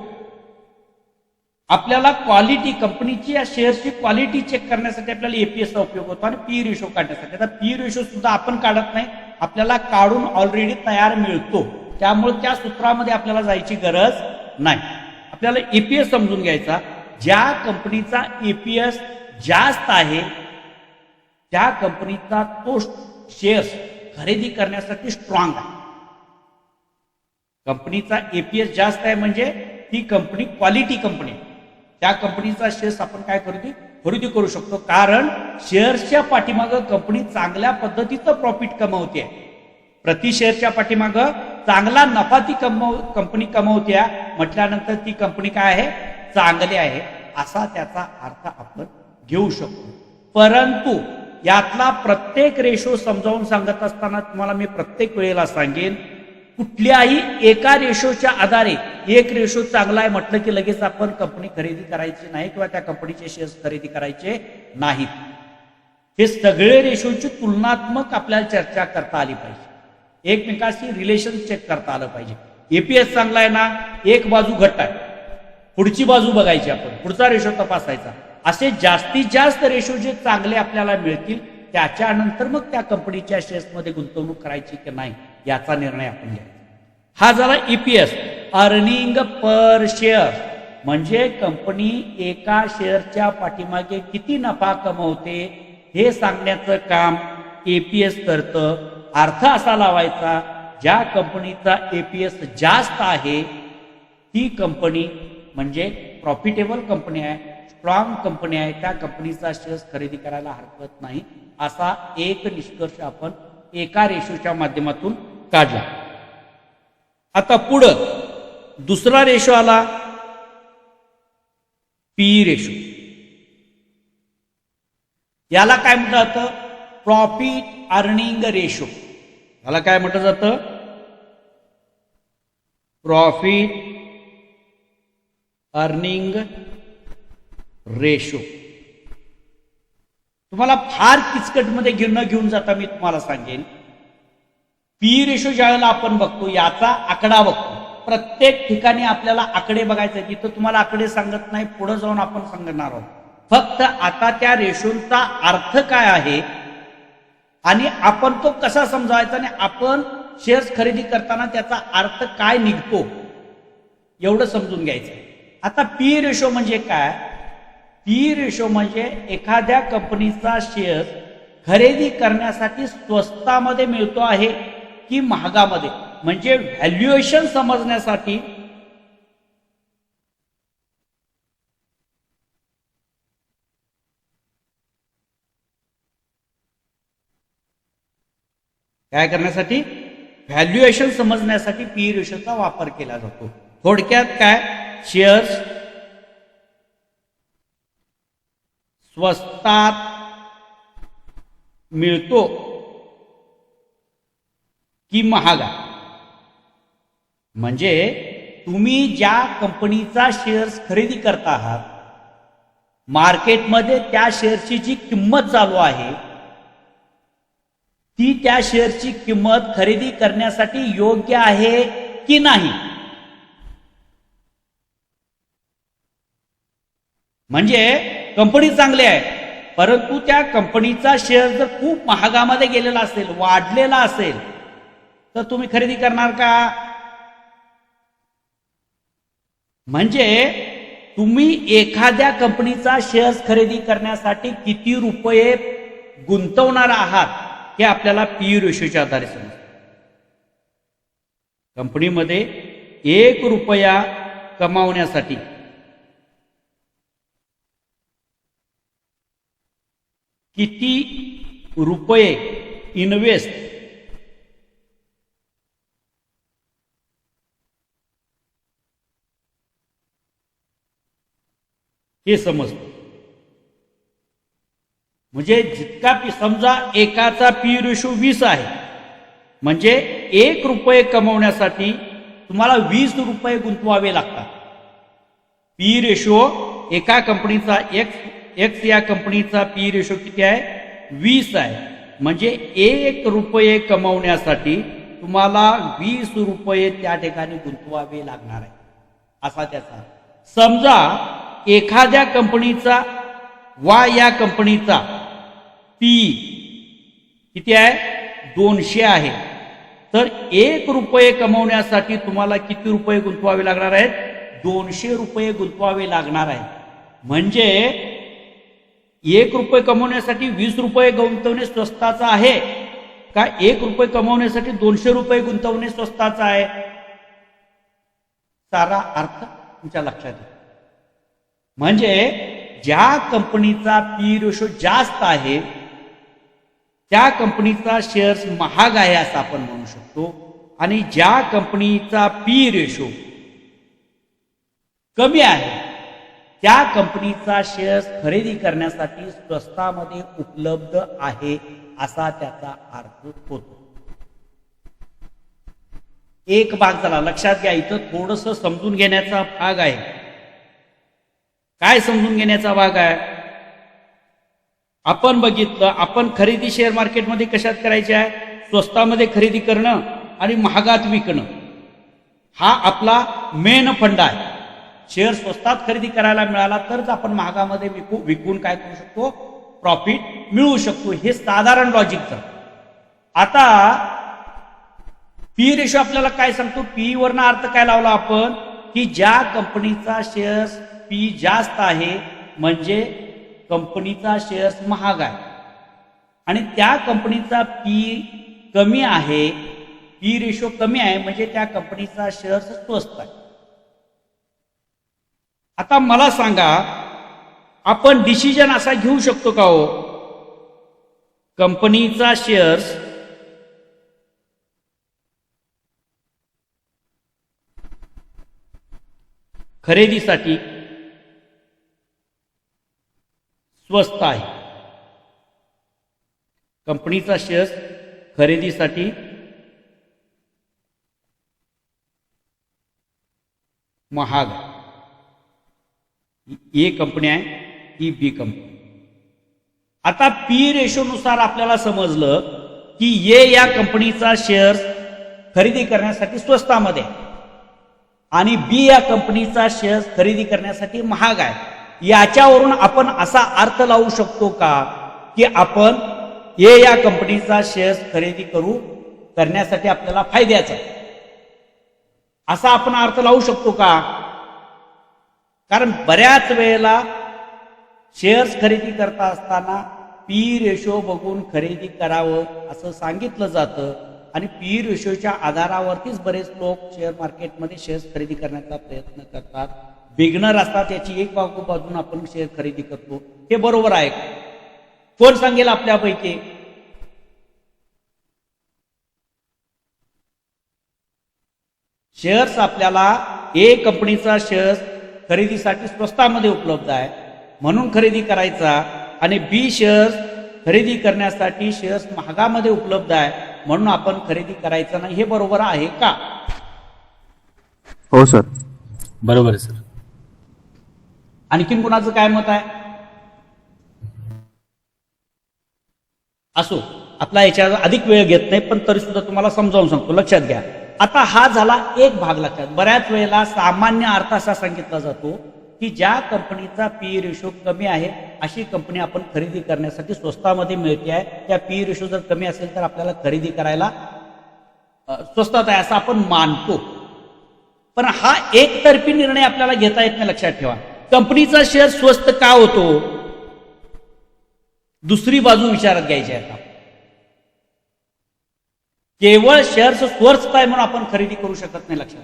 आपल्याला क्वालिटी कंपनीची या शेअर्सची क्वालिटी चेक करण्यासाठी आपल्याला एपीएसचा उपयोग होतो आणि पी रेशो काढण्यासाठी. आता पी रेशो सुद्धा आपण काढत नाही, आपल्याला काढून ऑलरेडी तयार मिळतो, त्यामुळे त्या सूत्रामध्ये आपल्याला जायची गरज नाही. आपल्याला ईपीएस समजून घ्यायचा. ज्या कंपनीचा ईपीएस जास्त आहे त्या कंपनीचा तो शेअर्स खरेदी करण्यासाठी स्ट्रॉंग आहे. कंपनीचा एपीएस जास्त आहे म्हणजे ती कंपनी क्वालिटी कंपनी आहे. त्या कंपनीचा शेअर्स आपण काय खरेदी करू शकतो, कारण शेअर्सच्या पाठीमागं कंपनी चांगल्या पद्धतीचं प्रॉफिट कमवते. प्रति शेअरच्या पाठीमागं चांगला नफा ती कंपनी कमवते म्हटल्यानंतर ती कंपनी काय आहे, चांगली आहे असा त्याचा अर्थ आपण घेऊ शकतो. परंतु यातला प्रत्येक रेशो समजावून सांगत असताना तुम्हाला मी प्रत्येक वेळेला सांगेन, कुठल्याही एका रेशोच्या आधारे एक रेशो चांगला आहे म्हटलं की लगेच आपण कंपनी खरेदी करायची नाही किंवा त्या कंपनीचे शेअर्स खरेदी करायचे नाहीत. हे सगळे रेशोची तुलनात्मक आपल्याला चर्चा करता आली पाहिजे, एकमेकाशी रिलेशन चेक करता आलं पाहिजे. एपीएस चांगला आहे ना, एक बाजू घट्ट आहे, पुढची बाजू बघायची, आपण पुढचा रेशो तपासायचा. असे जास्तीत जास्त रेशो जे चांगले आपल्याला मिळतील त्याच्यानंतर मग त्या कंपनीच्या शेअर्समध्ये गुंतवणूक करायची की नाही याचा निर्णय आपण घ्यायचा. हा झाला ईपीएस, अर्निंग पर शेअर, म्हणजे कंपनी एका शेअरच्या पाठीमागे किती नफा कमवते हे सांगण्याचं काम एपीएस करतं. अर्थ असा लावायचा, ज्या कंपनीचा एपीएस जास्त आहे ती कंपनी म्हणजे प्रॉफिटेबल कंपनी आहे, स्ट्रॉंग कंपनी आहे, त्या कंपनीचा शेअर्स खरेदी करायला हरकत नाही असा एक निष्कर्ष आपण एका रेशोच्या माध्यमातून काढला. आता पुढं दुसरा रेशो आला, पी रेशो. याला काय म्हटलं जातं, प्रॉफिट अर्निंग रेशो. याला काय म्हटलं जातं, प्रॉफिट अर्निंग रेशो. तुम्हाला फार किचकटमध्ये घेऊन जाता मी तुम्हाला सांगेन, पी रेशो ज्यावेळेला आपण बघतो याचा आकडा बघतो, प्रत्येक ठिकाणी आपल्याला आकडे बघायचे, तिथं तुम्हाला आकडे सांगत नाही, पुढे जाऊन आपण सांगणार आहोत. फक्त आता त्या रेशोचा अर्थ काय आहे आणि आपण तो कसा समजावायचा आणि आपण शेअर्स खरेदी करताना त्याचा अर्थ काय निघतो एवढं समजून घ्यायचं. आता पी रेशो म्हणजे काय, पी रेशो म्हणजे एखाद्या कंपनीचा शेअर खरेदी करण्यासाठी स्वस्तामध्ये मिळतो आहे की महागामध्ये, म्हणजे व्हॅल्युएशन समजण्यासाठी काय करण्यासाठी, व्हॅल्युएशन समजण्यासाठी पी रेशोचा वापर केला जातो. थोडक्यात काय, शेअर्स स्वस्तात मिळतो की महागा, म्हणजे तुम्ही ज्या कंपनीचा शेअर्स खरेदी करता आहात मार्केटमध्ये त्या शेअरची जी किंमत चालू आहे ती त्या शेअरची किंमत खरेदी करण्यासाठी योग्य आहे की नाही. म्हणजे कंपनी चांगली आहे परंतु त्या कंपनीचा शेअर जर खूप महागामध्ये गेलेला असेल, वाढलेला असेल, तर तुम्ही खरेदी करणार का. म्हणजे तुम्ही एखाद्या कंपनीचा शेअर्स खरेदी करण्यासाठी किती रुपये गुंतवणार आहात हे आपल्याला पी रेशोच्या आधारे समजतं. कंपनीमध्ये 1 रुपया कमावण्यासाठी किती रुपये इन्व्हेस्ट हे समजतं. म्हणजे जितका समजा एकाचा पी रेशो 20 आहे म्हणजे 1 रुपये कमवण्यासाठी तुम्हाला 20 रुपये गुंतवावे लागतात. पी रेशो एका कंपनीचा एक्स या कंपनीचा पी रेशो किती आहे, 20 आहे. म्हणजे 1 रुपये कमवण्यासाठी तुम्हाला 20 रुपये त्या ठिकाणी गुंतवावे लागणार आहे असा त्याचा. समजा एखाद्या कंपनीचा वा या कंपनीचा पी किती आहे, 200 आहे, तर 1 रुपये कमवण्यासाठी तुम्हाला किती रुपये गुंतवावे लागणार आहेत, 200 रुपये गुंतवावे लागणार आहेत. म्हणजे 1 रुपये कमवण्यासाठी 20 रुपये गुंतवणे स्वस्ताचं आहे का 1 रुपये कमवण्यासाठी 200 रुपये गुंतवणे स्वस्ताचं आहे. सारा अर्थ तुमच्या लक्षात येईल. म्हणजे ज्या कंपनीचा पी रेशो जास्त आहे त्या कंपनीचा शेअर्स महाग आहे असं आपण म्हणू शकतो, आणि ज्या कंपनीचा पी रेशो कमी आहे त्या कंपनीचा शेअर्स खरेदी करण्यासाठी स्वस्तामध्ये उपलब्ध आहे असा त्याचा अर्थ होतो. एक भाग झाला. लक्षात घ्या, इथं थोडस समजून घेण्याचा भाग आहे. काय समजून घेण्याचा भाग आहे? आपण बघितलं, आपण खरेदी शेअर मार्केटमध्ये कशात करायची आहे? स्वस्तामध्ये खरेदी करणं आणि महागात विकणं हा आपला मेन फंड आहे. शेअर स्वस्तात खरेदी करायला मिळाला तरच आपण महागामध्ये विकून काय करू शकतो? प्रॉफिट मिळवू शकतो. हे साधारण लॉजिकचं. आता पी रेशो आपल्याला काय सांगतो? पी वरनं अर्थ काय लावला आपण? की ज्या कंपनीचा शेअर्स पी जास्त आहे म्हणजे कंपनीचा शेअर्स महाग आहे, आणि त्या कंपनीचा पी कमी आहे, पी रेशो कमी आहे म्हणजे त्या कंपनीचा शेअर्स स्वस्त आहे. आता मला सांगा, आपण डिसिजन असा घेऊ शकतो का हो? कंपनीचा शेअर्स खरेदीसाठी स्वस्त आहे, कंपनीचा शेअर्स खरेदीसाठी महाग आहे. ए कंपनी आहे, ही बी कंपनी. आता पी रेशो नुसार आपल्याला समजलं की ए या कंपनीचा शेअर्स खरेदी करण्यासाठी स्वस्तामध्ये आणि बी या कंपनीचा शेअर्स खरेदी करण्यासाठी महाग आहे. याच्यावरून आपण असा अर्थ लावू शकतो का की आपण ए या कंपनीचा शेअर्स खरेदी करण्यासाठी आपल्याला फायद्याचा आहे, असा आपण अर्थ लावू शकतो का? कारण बऱ्याच वेळेला शेअर्स खरेदी करता असताना पी रेशो बघून खरेदी करावं असं सांगितलं जातं, आणि पी रेशोच्या आधारावरतीच बरेच लोक शेअर मार्केटमध्ये शेअर्स खरेदी करण्याचा प्रयत्न करतात. बिगनर असतात, याची एक बाजून आपण शेअर खरेदी करतो. हे बरोबर आहे? कोण सांगेल आपल्यापैकी? शेअर्स आपल्याला ए कंपनीचा शेअर्स खरेदीसाठी स्वस्तामध्ये उपलब्ध आहे म्हणून खरेदी करायचा, आणि बी शेअर्स खरेदी करण्यासाठी शेअर्स महागामध्ये उपलब्ध आहे म्हणून आपण खरेदी करायचं नाही. हे बरोबर आहे का? हो सर, बरोबर आहे सर. आणखीन कुणाचं काय मत आहे? असो, आपला याच्यावर अधिक वेळ घेत नाही, पण तरी सुद्धा तुम्हाला समजावून सांगतो. लक्षात घ्या, आता हा झाला एक भाग. लक्षात, बऱ्याच वेळेला सामान्य अर्थ असा सांगितला जातो की ज्या कंपनीचा पी रेशो कमी आहे अशी कंपनी आपण खरेदी करण्यासाठी स्वस्तामध्ये मिळते आहे. त्या पी रेशो जर कमी असेल तर आपल्याला खरेदी करायला स्वस्तात आहे असं आपण मानतो. पण हा एकतर्फी निर्णय आपल्याला घेता येत नाही. लक्षात ठेवा, कंपनीचा शेअर स्वस्त का होतो? दुसरी बाजू विचारात घ्यायची आहे. केवळ शेअर्स स्वस्त आहे म्हणून आपण खरेदी करू शकत नाही. लक्षात,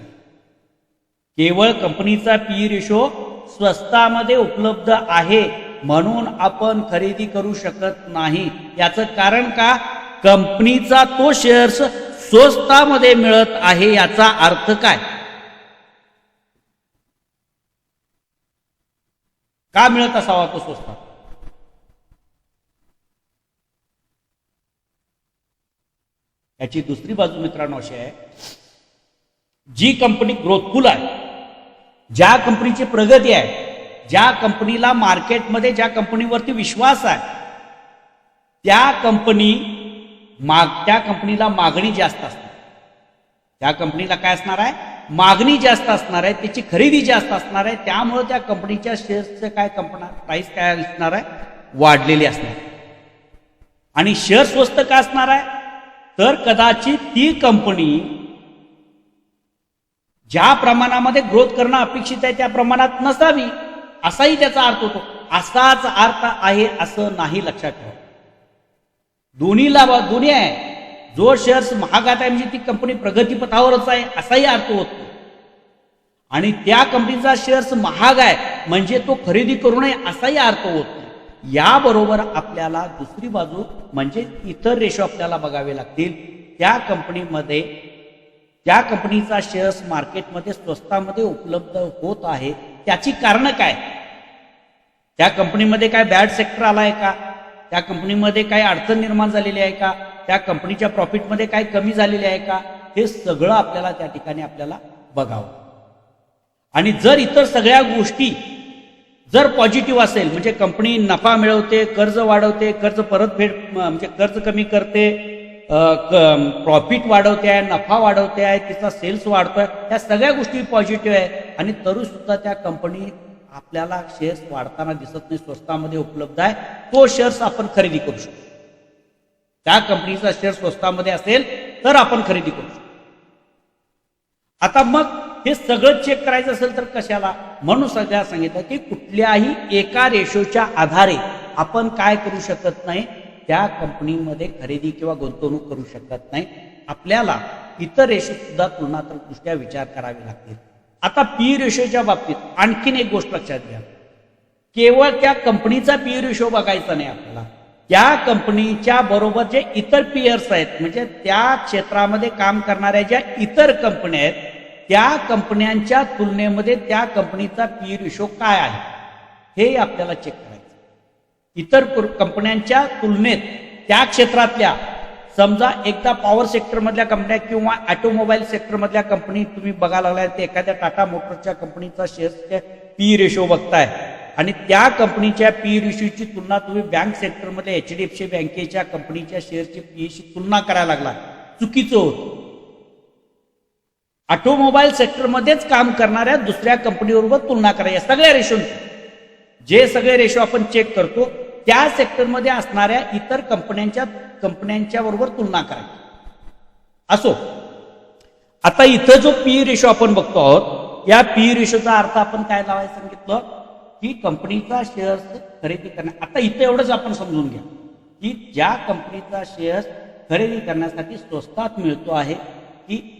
केवळ कंपनीचा पी रेशो स्वस्तामध्ये उपलब्ध आहे म्हणून आपण खरेदी करू शकत नाही. याचं कारण का? कंपनीचा तो शेअर्स स्वस्तामध्ये मिळत आहे. याचा अर्थ काय? का मिळत असावा तो स्वस्तात? याची दुसरी बाजू मित्रांनो अशी आहे, जी कंपनी ग्रोथफुल आहे, ज्या कंपनीची प्रगती आहे, ज्या कंपनीला मार्केटमध्ये ज्या कंपनीवरती विश्वास आहे, त्या कंपनीला मागणी जास्त असते. त्या कंपनीला काय असणार आहे? मागणी जास्त असणार आहे, त्याची खरेदी जास्त असणार आहे. त्यामुळे त्या कंपनीच्या शेअर्सचे काय प्राइस काय असणार आहे? वाढलेली असणार. आणि शेअर स्वस्त का असणार आहे? तर कदाचित ती कंपनी ज्या प्रमाणामध्ये ग्रोथ करणं अपेक्षित आहे त्या प्रमाणात नसावी, असाही त्याचा अर्थ होतो. असाच अर्थ आहे असं नाही. लक्षात ठेवा, दोन्ही आहे. जो शेअर्स महागात आहे म्हणजे ती कंपनी प्रगतीपथावरच आहे असाही अर्थ होतो. आणि त्या कंपनीचा शेअर्स महाग आहे म्हणजे तो खरेदी करू नये असाही अर्थ होत नाही. याबरोबर आपल्याला दुसरी बाजू म्हणजे इतर रेशो आपल्याला बघावे लागतील. त्या कंपनीचा शेअर्स मार्केटमध्ये स्वस्तामध्ये उपलब्ध होत आहे त्याची कारण काय? त्या कंपनीमध्ये काय बॅड सेक्टर आलाय का? त्या कंपनीमध्ये काय अडचण निर्माण झालेली आहे का? त्या कंपनीच्या प्रॉफिटमध्ये काय कमी झालेली आहे का? हे सगळं आपल्याला त्या ठिकाणी आपल्याला बघावं. आणि जर इतर सगळ्या गोष्टी जर पॉझिटिव्ह असेल म्हणजे कंपनी नफा मिळवते, कर्ज वाढवते, कर्ज परतफेड म्हणजे कर्ज कमी करते, प्रॉफिट वाढवते आहे, नफा वाढवते आहे, तिचा सेल्स वाढतोय, त्या सगळ्या गोष्टी पॉझिटिव्ह आहे आणि तरी सुद्धा त्या कंपनी आपल्याला शेअर्स वाढताना दिसत नाही, स्वस्तामध्ये उपलब्ध आहे, तो शेअर्स आपण खरेदी करू शकतो. त्या कंपनीचा शेअर स्वस्तामध्ये असेल तर आपण खरेदी करू शकतो. आता मग हे सगळं चेक करायचं असेल तर कशाला? म्हणून सगळ्या सांगितलं की कुठल्याही एका रेशोच्या आधारे आपण काय करू शकत नाही, त्या कंपनीमध्ये खरेदी किंवा गुंतवणूक करू शकत नाही. आपल्याला इतर रेशो सुद्धा तुलनात्मक दृष्ट्या विचार करावे लागतील. आता पी रेशोच्या बाबतीत आणखीन एक गोष्ट लक्षात घ्या, केवळ त्या कंपनीचा पी रेशो बघायचा नाही आपल्याला, त्या कंपनीच्या बरोबर जे इतर पियर्स आहेत म्हणजे त्या क्षेत्रामध्ये काम करणाऱ्या ज्या इतर कंपन्या आहेत त्या कंपन्यांच्या तुलनेमध्ये त्या कंपनीचा पी रेशो काय आहे हे आपल्याला चेक करायचं. इतर कंपन्यांच्या तुलनेत त्या क्षेत्रातल्या समजा एकदा पॉवर सेक्टर मधल्या कंपन्या किंवा ऑटोमोबाईल सेक्टर मधल्या कंपनी तुम्ही बघायला लागलाय, ते एखाद्या टाटा मोटर्सच्या कंपनीचा शेअर्सचे पी रेशो बघताय आणि त्या कंपनीच्या पी रेशोची तुलना तुम्ही बँक सेक्टरमध्ये HDFC बँकेच्या कंपनीच्या शेअरची पीशी तुलना करायला लागला, चुकीचं होतं. ऑटोमोबाईल सेक्टरमध्येच काम करणाऱ्या दुसऱ्या कंपनीबरोबर तुलना करायची. सगळ्या रेशोंची जे सगळे रेशो आपण चेक करतो त्या सेक्टरमध्ये असणाऱ्या इतर कंपन्यांच्या बरोबर तुलना करायची. असो, आता इथं जो पी रेशो आपण बघतो आहोत, या पी रेशोचा अर्थ आपण काय लावायचं सांगितलं की कंपनीचा शेअर्स खरेदी करणे. आता इथं एवढंच आपण समजून घ्या की ज्या कंपनीचा शेअर्स खरेदी करण्यासाठी स्वस्तात मिळतो आहे की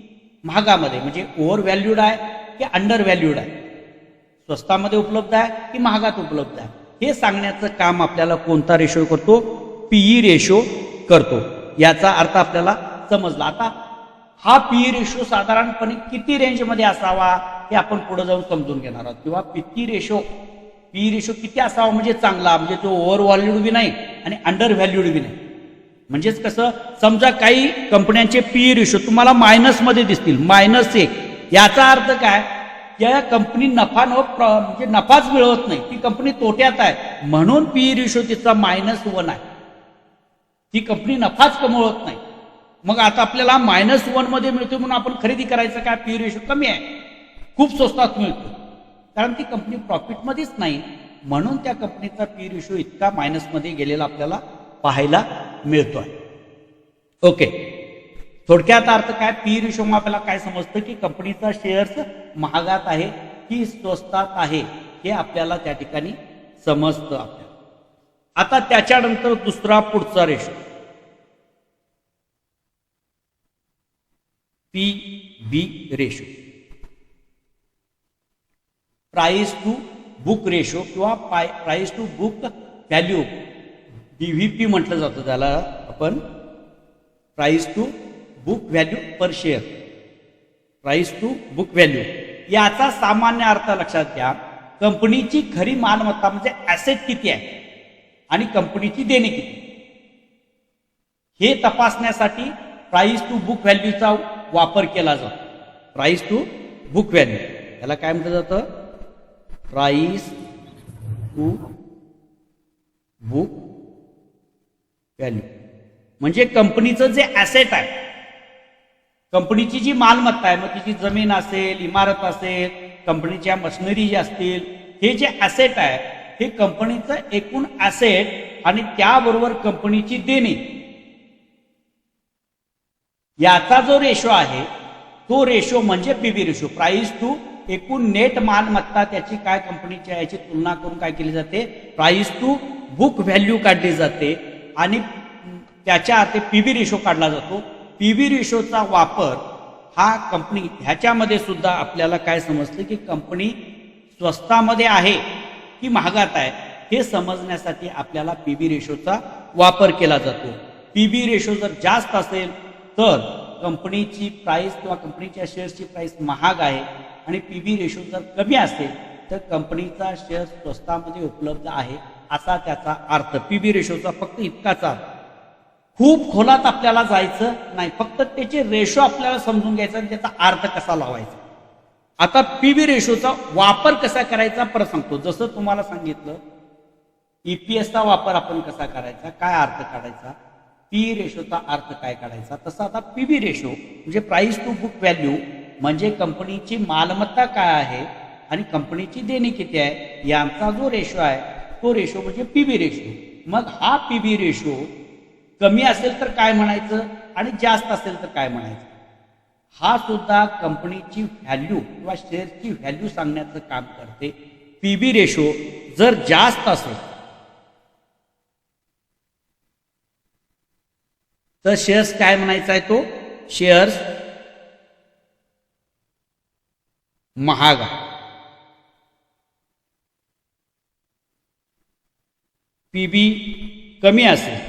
महागामध्ये, म्हणजे ओव्हर व्हॅल्यूड आहे की अंडर व्हॅल्यूड आहे, स्वस्तामध्ये उपलब्ध आहे की महागात उपलब्ध आहे, हे सांगण्याचं काम आपल्याला कोणता रेशो करतो? पीई रेशो करतो. याचा अर्थ आपल्याला समजला. आता हा पीई रेशो साधारणपणे किती रेंजमध्ये असावा हे आपण पुढे जाऊन समजून घेणार आहोत. किंवा पीई रेशो किती असावा म्हणजे चांगला, म्हणजे तो ओव्हर व्हॅल्यूड बी नाही आणि अंडर व्हॅल्यूड बी नाही. म्हणजेच कसं, समजा काही कंपन्यांचे पीई रेशो तुम्हाला मायनसमध्ये दिसतील, -1, याचा अर्थ काय? या कंपनी म्हणजे नफाच मिळवत नाही, ती कंपनी तोट्यात आहे म्हणून पीई रेशो तिचा -1 आहे, ती कंपनी नफाच कमवत नाही. मग आता आपल्याला -1 मध्ये मिळतो म्हणून आपण खरेदी करायचं काय? पीई रेशो कमी आहे, खूप स्वस्तात मिळतो, कारण ती कंपनी प्रॉफिटमध्येच नाही म्हणून त्या कंपनीचा पीई रेशो इतका मायनसमध्ये गेलेला आपल्याला पाहायला मिळतोय. ओके, थोडक्यात अर्थ काय? पी रेशो आपल्याला काय समजतं की कंपनीचा शेअर्स महागात आहे की स्वस्तात आहे हे आपल्याला त्या ठिकाणी समजतं आपल्याला. आता त्याच्यानंतर दुसरा पुढचा ratio PB ratio, price to book ratio किंवा price to book value, DVP म्हटलं जातं त्याला आपण, price to book value per share, price to book value. याचा सामान्य अर्थ लक्षात घ्या, कंपनीची खरी मालमत्ता म्हणजे ऍसेट किती आहे आणि कंपनीची देणी किती हे तपासण्यासाठी प्राइस टू बुक व्हॅल्यूचा वापर केला जातो. प्राइस टू बुक व्हॅल्यू याला काय म्हटलं जातं? प्राइस टू बुक व्हॅल्यू म्हणजे कंपनीचं जे ऍसेट आहे, कंपनीची जी मालमत्ता आहे, मग तिची जमीन असेल, इमारत असेल, कंपनीच्या मशिनरी ज्या असतील, हे जे ऍसेट आहे हे कंपनीचं एकूण ऍसेट आणि त्याबरोबर कंपनीची देणी, याचा जो रेशो आहे तो रेशो म्हणजे पीबी रेशो. प्राइस टू एकूण नेट मालमत्ता त्याची काय कंपनीच्या याची तुलना करून काय केली जाते? प्राइस टू बुक व्हॅल्यू काढली जाते आणि त्याच्या ते पीबी रेशो काढला जातो. पीबी रेशोचा वापर हा कंपनी ह्याच्यामध्ये सुद्धा आपल्याला काय समजतं की कंपनी स्वस्तामध्ये आहे की महागात आहे हे समजण्यासाठी आपल्याला पीबी रेशोचा वापर केला जातो. पीबी रेशो जर जास्त असेल तर कंपनीची प्राइस किंवा कंपनीच्या शेअर्सची प्राइस महाग आहे आणि पीबी रेशो जर कमी असेल तर कंपनीचा शेअर स्वस्तामध्ये उपलब्ध आहे असा त्याचा अर्थ. पीबी रेशोचा फक्त इतकाच अर्थ. खूप खोलात आपल्याला जायचं नाही, फक्त त्याचे रेशो आपल्याला समजून घ्यायचा आणि त्याचा अर्थ कसा लावायचा. आता पीबी रेशोचा वापर कसा करायचा परत सांगतो. जसं तुम्हाला सांगितलं ईपीएसचा वापर आपण कसा करायचा, काय अर्थ काढायचा, पी रेशोचा अर्थ काय काढायचा, तसं आता पीबी रेशो म्हणजे प्राइस टू बुक व्हॅल्यू म्हणजे कंपनीची मालमत्ता काय आहे आणि कंपनीची देणी किती आहे यांचा जो रेशो आहे तो रेशो म्हणजे पीबी रेशो. मग हा पीबी रेशो कमी असेल तर काय म्हणायचं आणि जास्त असेल तर काय म्हणायचं. हा सुद्धा कंपनीची व्हॅल्यू किंवा शेअरची व्हॅल्यू सांगण्याचं काम करते. पीबी रेशो जर जास्त असेल तर शेअर्स काय म्हणायचा आहे, तो शेअर्स महाग आहे. पीबी कमी असेल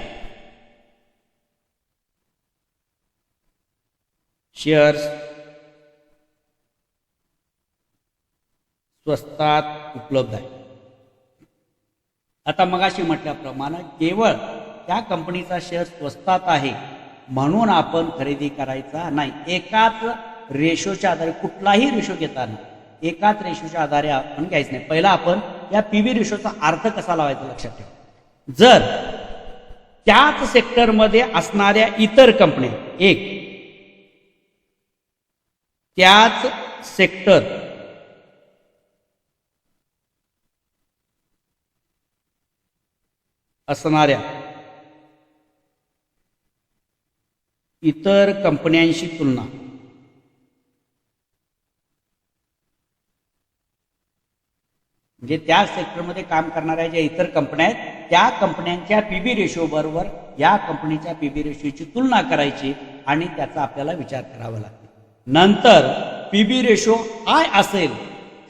शेअर्स स्वस्तात उपलब्ध आहे. आता मगाशी म्हटल्याप्रमाणे केवळ त्या कंपनीचा शेअर स्वस्तात आहे म्हणून आपण खरेदी करायचा नाही. एकाच रेशोच्या आधारे कुठलाही रेशो घेताना एकाच रेशोच्या आधारे आपण घ्यायचं नाही. पहिला आपण या पीबी रेशोचा अर्थ कसा लावायचा लक्षात ठेवा. जर त्याच सेक्टरमध्ये असणाऱ्या इतर कंपन्या त्याच सेक्टर असणाऱ्या इतर कंपन्यांशी तुलना म्हणजे त्या सेक्टरमध्ये काम करणाऱ्या ज्या इतर कंपन्या आहेत त्या कंपन्यांच्या पीबी रेशो बरोबर या कंपनीच्या पीबी रेशोची तुलना करायची आणि त्याचा आपल्याला विचार करावा लागतो. नंतर पीबी रेशो हाय असेल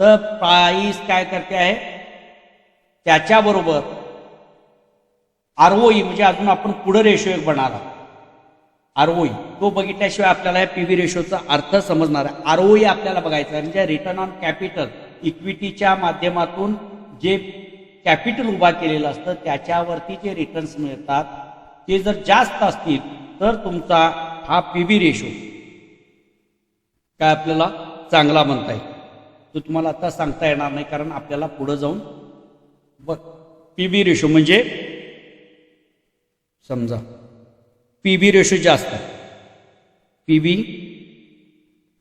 तर प्राइस काय करते आहे त्याच्याबरोबर आरओई म्हणजे अजून आपण पुढे रेशो एक बनवला आरओई तो बघितल्याशिवाय आपल्याला पीबी रेशोचा अर्थ समजणार आहे. आरओई आपल्याला बघायचं आहे म्हणजे रिटर्न ऑन कॅपिटल. इक्विटीच्या माध्यमातून जे कॅपिटल उभा केलेलं असतं त्याच्यावरती जे रिटर्न्स मिळतात ते जर जास्त असतील तर तुमचा हा पीबी रेशो काय आपल्याला चांगला म्हणता येईल. तो तुम्हाला आता सांगता येणार नाही कारण आपल्याला पुढे जाऊन पीबी रेशो म्हणजे समजा पीबी रेशो जास्त पीबी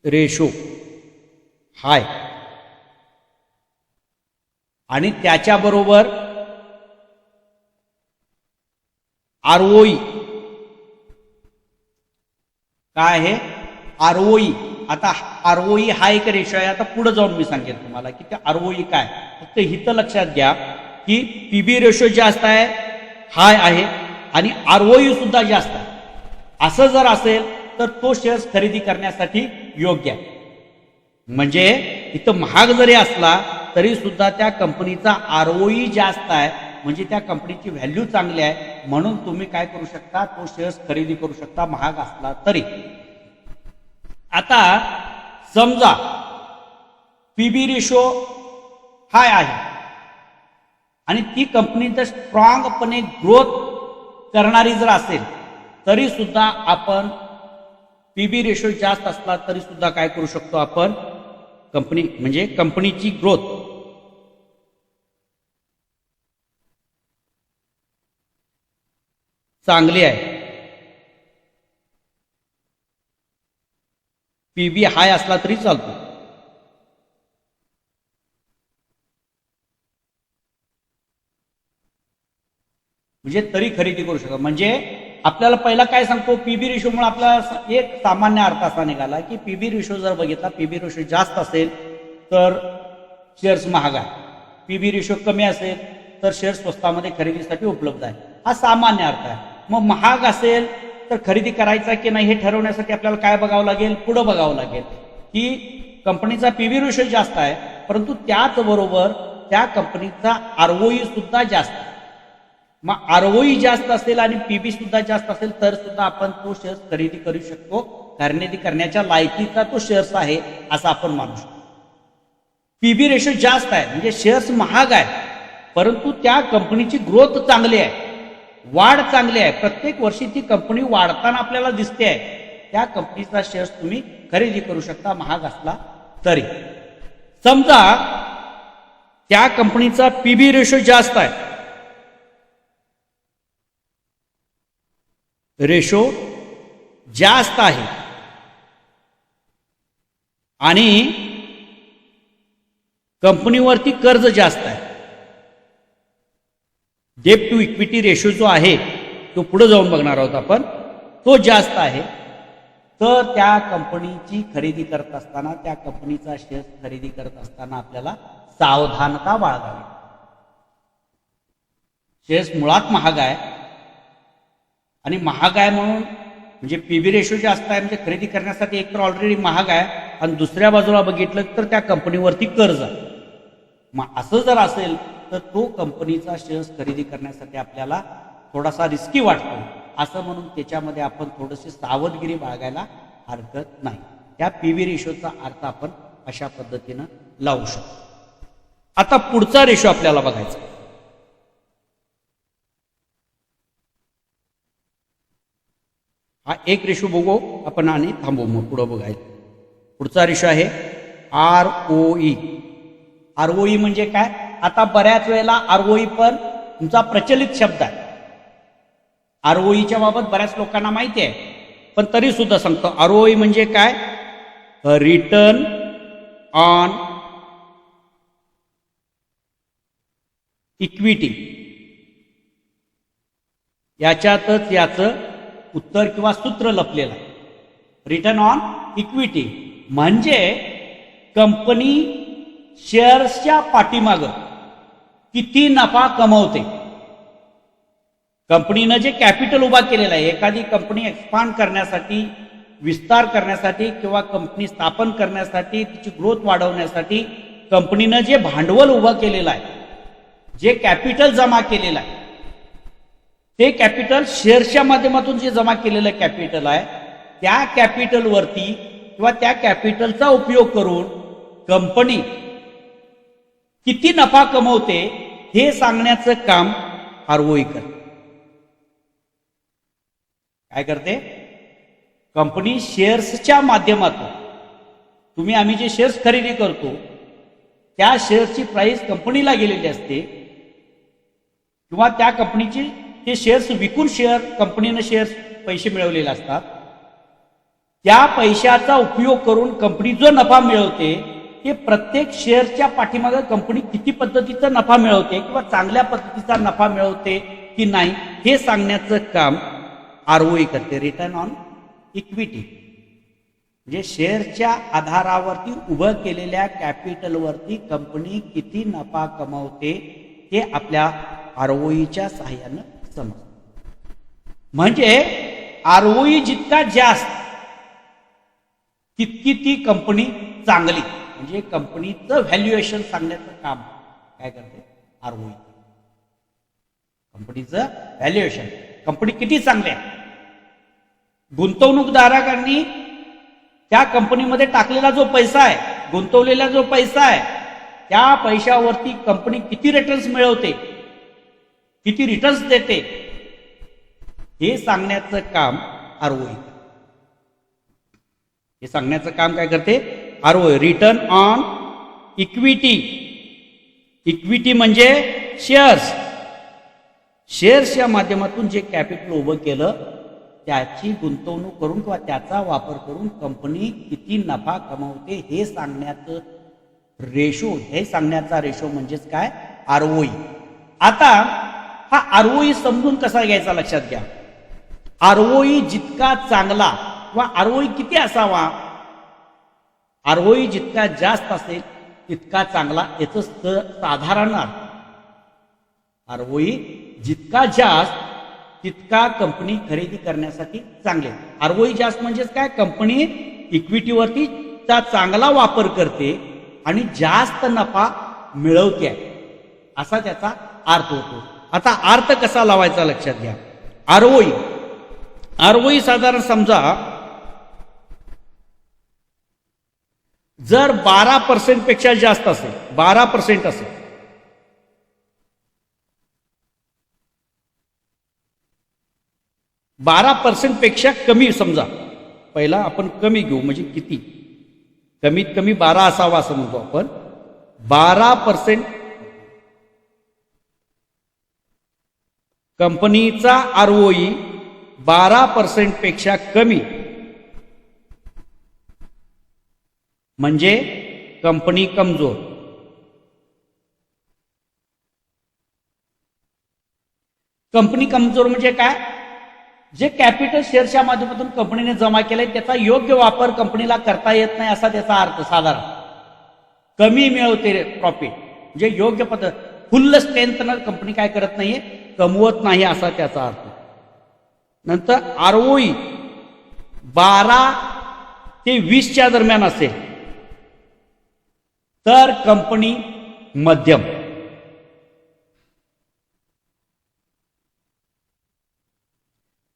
रेशो हाय आणि त्याच्याबरोबर आरओई काय आहे आरओई. आता आरओई हा एक रेशो आहे. आता पुढे जाऊन मी सांगेन तुम्हाला की त्या आरओई काय. फक्त हिथं लक्षात घ्या की पीबी रेशो जास्त आहे हाय आहे आणि आरओई सुद्धा जास्त आहे. असं जर असेल तर तो शेअर्स खरेदी करण्यासाठी योग्य आहे. म्हणजे इथं महाग जरी असला तरी सुद्धा त्या कंपनीचा आरओई जास्त आहे म्हणजे त्या कंपनीची व्हॅल्यू चांगली आहे म्हणून तुम्ही काय करू शकता तो शेअर्स खरेदी करू शकता महाग असला तरी. आता समजा पीबी रेशो हाय आहे आणि ती कंपनी जर स्ट्रॉंगपणे ग्रोथ करणारी जर असेल तरी सुद्धा आपण पीबी रेशो जास्त असला तरी सुद्धा काय करू शकतो आपण कंपनी म्हणजे कंपनीची ग्रोथ चांगली आहे. पीबी हाय असला तरी चालतो. म्हणजे तरी खरेदी करू शकतो. म्हणजे आपल्याला पहिला काय सांगतो पीबी रेशो मुळे आपला एक सामान्य अर्थ असा निघाला की पीबी रेशो जर बघितला पीबी रेशो जास्त असेल तर शेअर्स महाग आहे. पीबी रेशो कमी असेल तर शेअर्स स्वस्तामध्ये खरेदीसाठी उपलब्ध आहे. हा सामान्य अर्थ आहे. मग महाग असेल तर खरेदी करायचा की नाही हे ठरवण्यासाठी आपल्याला काय बघावं लागेल, पुढं बघावं लागेल की कंपनीचा पीबी रेशो जास्त आहे, परंतु त्याचबरोबर त्या कंपनीचा आरओई सुद्धा जास्त आहे. मग आरओई जास्त असेल आणि पीबी सुद्धा जास्त असेल तर सुद्धा आपण तो शेअर खरेदी करू शकतो. खरेदी करण्याच्या लायकीचा तो शेअर्स आहे असं आपण मानू शकतो. पीबी रेशो जास्त आहे म्हणजे शेअर्स महाग आहे, परंतु त्या कंपनीची ग्रोथ चांगली आहे, वाढ चांगली आहे, प्रत्येक वर्षी ती कंपनी वाढताना आपल्याला दिसते आहे. त्या कंपनीचा शेअर्स तुम्ही खरेदी करू शकता महाग असला तरी. समजा त्या कंपनीचा पीबी रेशो जास्त आहे, रेशो जास्त आहे आणि कंपनीवरती कर्ज जास्त आहे, डेट टू इक्विटी रेशो जो आहे तो पुढे जाऊन बघणार आहोत आपण, तो जास्त आहे, तर त्या कंपनीची खरेदी करत असताना, त्या कंपनीचा शेअर खरेदी करत असताना आपल्याला सावधानता बाळगावी. शेअर्स मुळात महाग आहे आणि महाग आहे म्हणून म्हणजे पीबी रेशो जास्त आहे म्हणजे खरेदी करण्यासाठी एक तर ऑलरेडी महाग आहे आणि दुसऱ्या बाजूला बघितलं तर त्या कंपनीवरती कर्ज आहे. मग असं जर असेल तर तो कंपनीचा शेअर्स खरेदी करण्यासाठी आपल्याला थोडासा रिस्की वाटतो. असं म्हणून त्याच्यामध्ये आपण थोडीशी सावधगिरी बाळगायला हरकत नाही. त्या पीबी रेशोचा अर्थ आपण अशा पद्धतीनं लावू शकतो. आता पुढचा रेशो आपल्याला बघायचा. हा एक रेशो बघू आपण आणि थांबू, मग पुढे बघायचं. पुढचा रेशो आहे आरओई. आरओई म्हणजे काय? आता बऱ्याच वेळेला आरओई पण तुमचा प्रचलित शब्द आहे. आरओईच्या बाबत बऱ्याच लोकांना माहिती आहे, पण तरी सुद्धा सांगतो. आरओई म्हणजे काय? Return on equity. याच्यातच याचं उत्तर किंवा सूत्र लपलेलं आहे. रिटर्न ऑन इक्विटी म्हणजे कंपनी शेअर्सच्या पाठीमागं किती नफा कमवते. कंपनीनं जे कॅपिटल उभा केलेलं आहे, एखादी कंपनी एक्सपांड करण्यासाठी, विस्तार करण्यासाठी किंवा कंपनी स्थापन करण्यासाठी, तिची ग्रोथ वाढवण्यासाठी कंपनीनं जे भांडवल उभं केलेलं आहे, जे कॅपिटल जमा केलेलं आहे, ते कॅपिटल शेअर्सच्या माध्यमातून जे जमा केलेलं कॅपिटल आहे, त्या कॅपिटलवरती किंवा त्या कॅपिटलचा उपयोग करून कंपनी किती नफा कमवते हे सांगण्याचं काम आरओई करते. काय करते? कंपनी शेअर्सच्या माध्यमातून, तुम्ही आम्ही जे शेअर्स खरेदी करतो त्या शेअर्सची प्राइस कंपनीला गेलेली असते किंवा त्या कंपनीची ते शेअर्स विकून कंपनीनं शेअर्स पैसे मिळवलेले असतात. त्या पैशाचा उपयोग करून कंपनी जो नफा मिळवते ते प्रत्येक शेअरच्या पाठीमागे कंपनी किती पद्धतीचा नफा मिळवते किंवा चांगल्या पद्धतीचा नफा मिळवते की नाही हे सांगण्याचं काम आरओई करते. रिटर्न ऑन इक्विटी म्हणजे शेअरच्या आधारावरती उभं केलेल्या कॅपिटलवरती कंपनी किती नफा कमवते हे आपल्या आरओईच्या सहाय्यानं समजतं. म्हणजे आरओई जितका जास्त तितकी ती कंपनी चांगली, म्हणजे कंपनीचं व्हॅल्युएशन सांगण्याचं काम काय करते? आरओई. कंपनीचं व्हॅल्युएशन, कंपनी किती चांगली आहे. गुंतवणूकदारांनी त्या कंपनीमध्ये टाकलेला जो पैसा आहे, गुंतवलेला जो पैसा आहे, त्या पैशावरती कंपनी किती रिटर्न्स मिळवते, किती रिटर्न्स देते हे सांगण्याचं काम आरओई. हे सांगण्याचं काम काय करते? ROE. Return on equity. Equity म्हणजे शेअर्स. शेअर्सच्या माध्यमातून जे कॅपिटल उभं केलं त्याची गुंतवणूक करून किंवा त्याचा वापर करून कंपनी किती नफा कमवते हे सांगण्याचं रेशो, हे सांगण्याचा रेशो म्हणजेच काय? आरओई. आता हा आरओई समजून कसा घ्यायचा लक्षात घ्या. आरओई जितका चांगला किंवा आरओई किती असावा, आरओई जितका जास्त असेल तितका चांगला, याचं साधारण अर्थ. आरओई जितका जास्त तितका कंपनी खरेदी करण्यासाठी चांगले. आरओई जास्त म्हणजेच काय, कंपनी इक्विटीवरती चांगला वापर करते आणि जास्त नफा मिळवते असा त्याचा अर्थ होतो. आता अर्थ कसा लावायचा लक्षात घ्या. आरओई साधारण समजा जर 12% पेक्षा जास्त असेल, 12% असेल, पेक्षा कमी समजा, पहिला आपण कमी घेऊ म्हणजे किती, कमीत कमी 12 असावा असं म्हणतो आपण. 12% कंपनीचा आरओई 12% पेक्षा कमी म्हणजे कंपनी कमजोर. कंपनी कमजोर म्हणजे काय, जे कॅपिटल शेअरच्या माध्यमातून कंपनीने जमा केलंय त्याचा योग्य वापर कंपनीला करता येत नाही असा त्याचा अर्थ. साधारण कमी मिळवते प्रॉफिट म्हणजे योग्य पद्धत, फुल्ल स्ट्रेंथनं कंपनी काय करत नाहीये, कमवत नाही असा त्याचा अर्थ. नंतर आरओई 12 ते 20च्या दरम्यान असेल तर कंपनी मध्यम.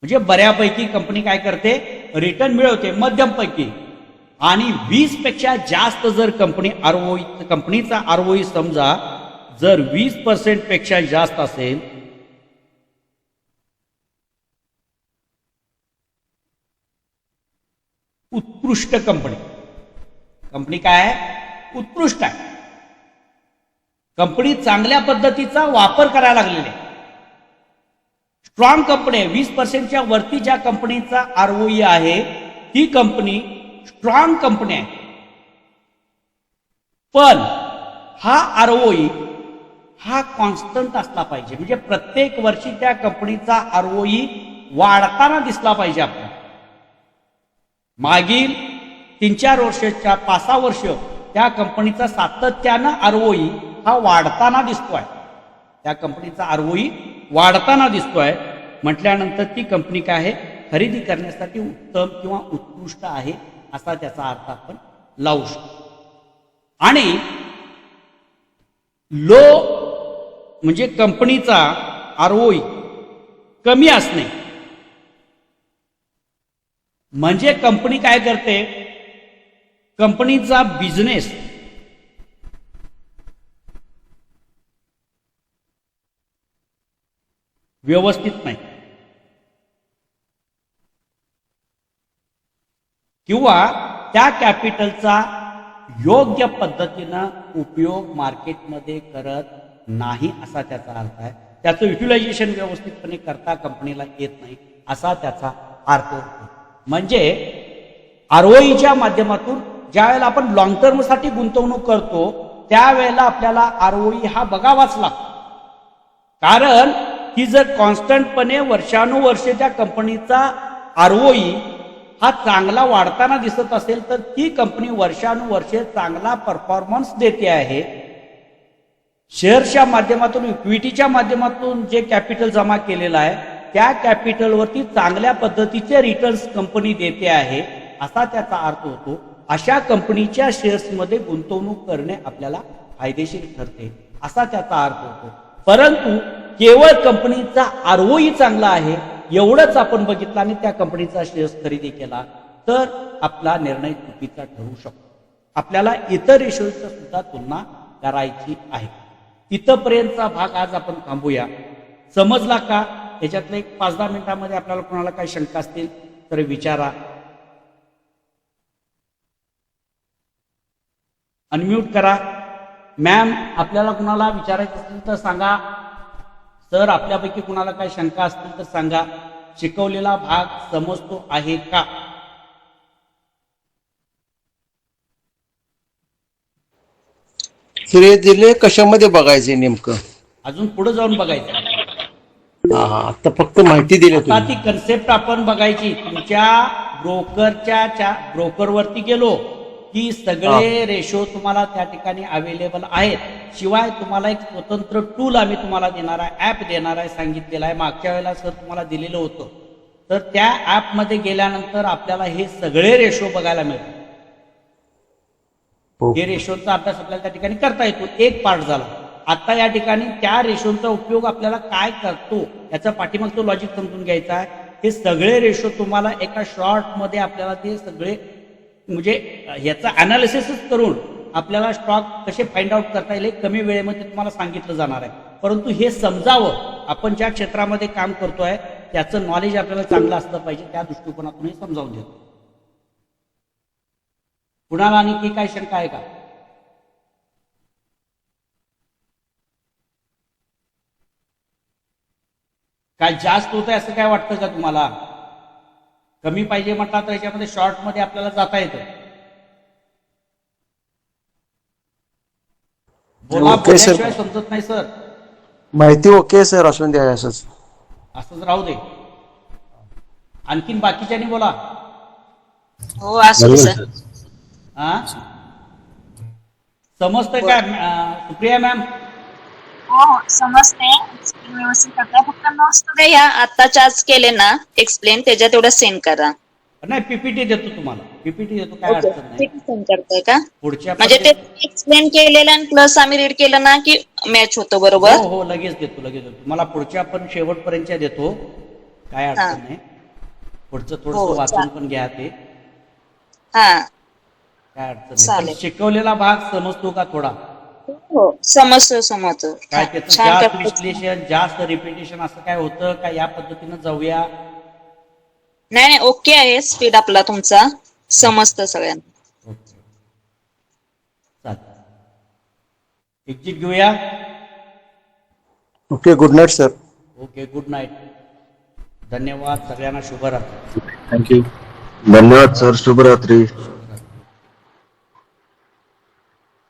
म्हणजे बऱ्यापैकी कंपनी काय करते, रिटर्न मिळवते मध्यमपैकी. आणि 20 पेक्षा जास्त जर कंपनीचा आरओई समजा जर 20% पेक्षा जास्त असेल उत्कृष्ट कंपनी काय आहे, उत्कृष्ट आहे. कंपनी चांगल्या पद्धतीचा वापर करायला लागलेली आहे, स्ट्रॉंग कंपनी आहे. 20%च्या वरती ज्या कंपनीचा आरओई आहे ती कंपनी स्ट्रॉंग कंपनी आहे. पण हा आरओई हा कॉन्स्टंट असला पाहिजे, म्हणजे प्रत्येक वर्षी त्या कंपनीचा आरओई वाढताना दिसला पाहिजे. आपल्याला मागील 3-4 वर्षाच्या 5-6 वर्ष त्या कंपनीचा सातत्यानं आरओई हा वाढताना दिसतोय. त्या कंपनीचा आरओई वाढताना दिसतोय म्हटल्यानंतर ती कंपनी काय आहे, खरेदी करण्यासाठी उत्तम किंवा उत्कृष्ट आहे असा त्याचा अर्थ आपण लावू शकतो. आणि लो म्हणजे कंपनीचा आरओई कमी असणे म्हणजे कंपनी काय करते, कंपनीचा बिझनेस व्यवस्थित नाही किंवा त्या कॅपिटलचा योग्य पद्धतीनं उपयोग मार्केटमध्ये करत नाही असा त्याचा अर्थ आहे. त्याचं युटिलायझेशन व्यवस्थितपणे करता कंपनीला येत नाही असा त्याचा अर्थ होतो. म्हणजे आरओईच्या माध्यमातून ज्या वेळेला आपण लॉंग टर्मसाठी गुंतवणूक करतो त्यावेळेला आपल्याला आरओई हा बघावाच लागतो. कारण की जर कॉन्स्टंटपणे वर्षानुवर्षे त्या कंपनीचा आरओई हा चांगला वाढताना दिसत असेल तर ती कंपनी वर्षानुवर्षे चांगला परफॉर्मन्स देते आहे. शेअर्सच्या माध्यमातून इक्विटीच्या माध्यमातून जे कॅपिटल जमा केलेलं आहे त्या कॅपिटलवरती चांगल्या पद्धतीचे रिटर्न्स कंपनी देते आहे असा त्याचा अर्थ होतो. अशा कंपनीच्या शेअर्समध्ये गुंतवणूक करणे आपल्याला फायदेशीर ठरते असा त्याचा अर्थ होतो. परंतु केवळ कंपनीचा आरओई चांगला आहे एवढंच आपण बघितलं आणि त्या कंपनीचा शेअर्स खरेदी केला तर आपला निर्णय चुकीचा ठरू शकतो. आपल्याला इतर रेशोची सुद्धा तुलना करायची आहे. इथपर्यंतचा भाग आज आपण थांबूया. समजला का? याच्यातलं एक 5-10 मिनिटांमध्ये आपल्याला कोणाला काही शंका असतील तर विचारा. अनम्यूट करा. मॅम आपल्याला कुणाला विचारायचं असेल तर सांगा. सर आपल्यापैकी कुणाला काही शंका असतील तर सांगा. शिकवलेला भाग समजतो आहे का? श्रेय दिले कशामध्ये बघायचे नेमकं? अजून पुढे जाऊन बघायचं. आता फक्त माहिती दिली. आता ती कन्सेप्ट आपण बघायची. तुमच्या ब्रोकरवरती गेलो की सगळे रेशो तुम्हाला त्या ठिकाणी अवेलेबल आहेत. शिवाय तुम्हाला एक स्वतंत्र टूल आम्ही तुम्हाला देणार आहे, ऍप देणार आहे, सांगितलेलं आहे. मागच्या वेळेला सर तुम्हाला दिलेलं होतं. तर त्या ऍपमध्ये गेल्यानंतर आपल्याला हे सगळे रेशो बघायला मिळतात. हे रेशोचा अभ्यास आपल्याला त्या ठिकाणी करता येतो. एक पार्ट झाला. आता या ठिकाणी त्या रेशोचा उपयोग आपल्याला काय करतो याचा पाठीमागचं लॉजिक समजून घ्यायचा आहे. हे सगळे रेशो तुम्हाला एका शॉर्ट मध्ये आपल्याला ते सगळे म्हणजे याचा अनालिसिसच करून आपल्याला स्टॉक कसे फाइंड आउट करता येईल कमी वेळेमध्ये तुम्हाला सांगितलं जाणार आहे. परंतु हे समजावं, आपण ज्या क्षेत्रामध्ये काम करतोय त्याचं नॉलेज आपल्याला चांगलं असलं पाहिजे, त्या दृष्टिकोनातून हे समजावून देतो. कुणाला आणखी काय शंका आहे का? काय जास्त होतंय असं काय वाटतं का तुम्हाला? कमी पाहिजे म्हटलं तर याच्यामध्ये शॉर्ट मध्ये आपल्याला जाता येतं. बोला, ओके सर. बोलल्याशिवाय समजत नाही सर. माहिती ओके सर, असून द्या असंच. असंच राहू दे. आणखीन बाकीच्यांनी बोला. हो असू दे सर. हा, समजतंय काय सुप्रिया मॅम? हो समजते, व्यवस्थित करताय. फक्त नोट्स द्या, या आता चार्ज केले ना एक्सप्लेन, त्याच्यात तेवढं सेंड करा. नाही, पीपीटी देतो तुम्हाला, पीपीटी देतो, काय अडचण नाही. सेंड करताय का? पुढच्या म्हणजे ते एक्सप्लेन केलेलं आणि प्लस आम्ही रीड केलं ना की मॅच होतो बरोबर. हो हो, लगेच देतो, लगेच देतो तुम्हाला. पुढच्या पण शेवटपर्यंत देतो, काय अडचण नाही. पुढचं थोडस हो, वाचून पण घ्या ते, हा काय अडचण नाही. चालेल. पण शिकवलेला भाग समजतो का थोडा? हो समजतो. काय त्याचं छान जास्त करताय. विश्लेषण, जास्त रिपिटेशन असं काय होतं का? या पद्धतीनं जाऊया. नाही ओके आहे, स्पीड आपला तुमचा समजतं सगळ्यांना. ओके, चालेल. एक्झिट घेऊया. Okay, good night sir. Okay, good night. धन्यवाद सगळ्यांना. शुभरात्री. थँक्यू. धन्यवाद सर. शुभरात्री.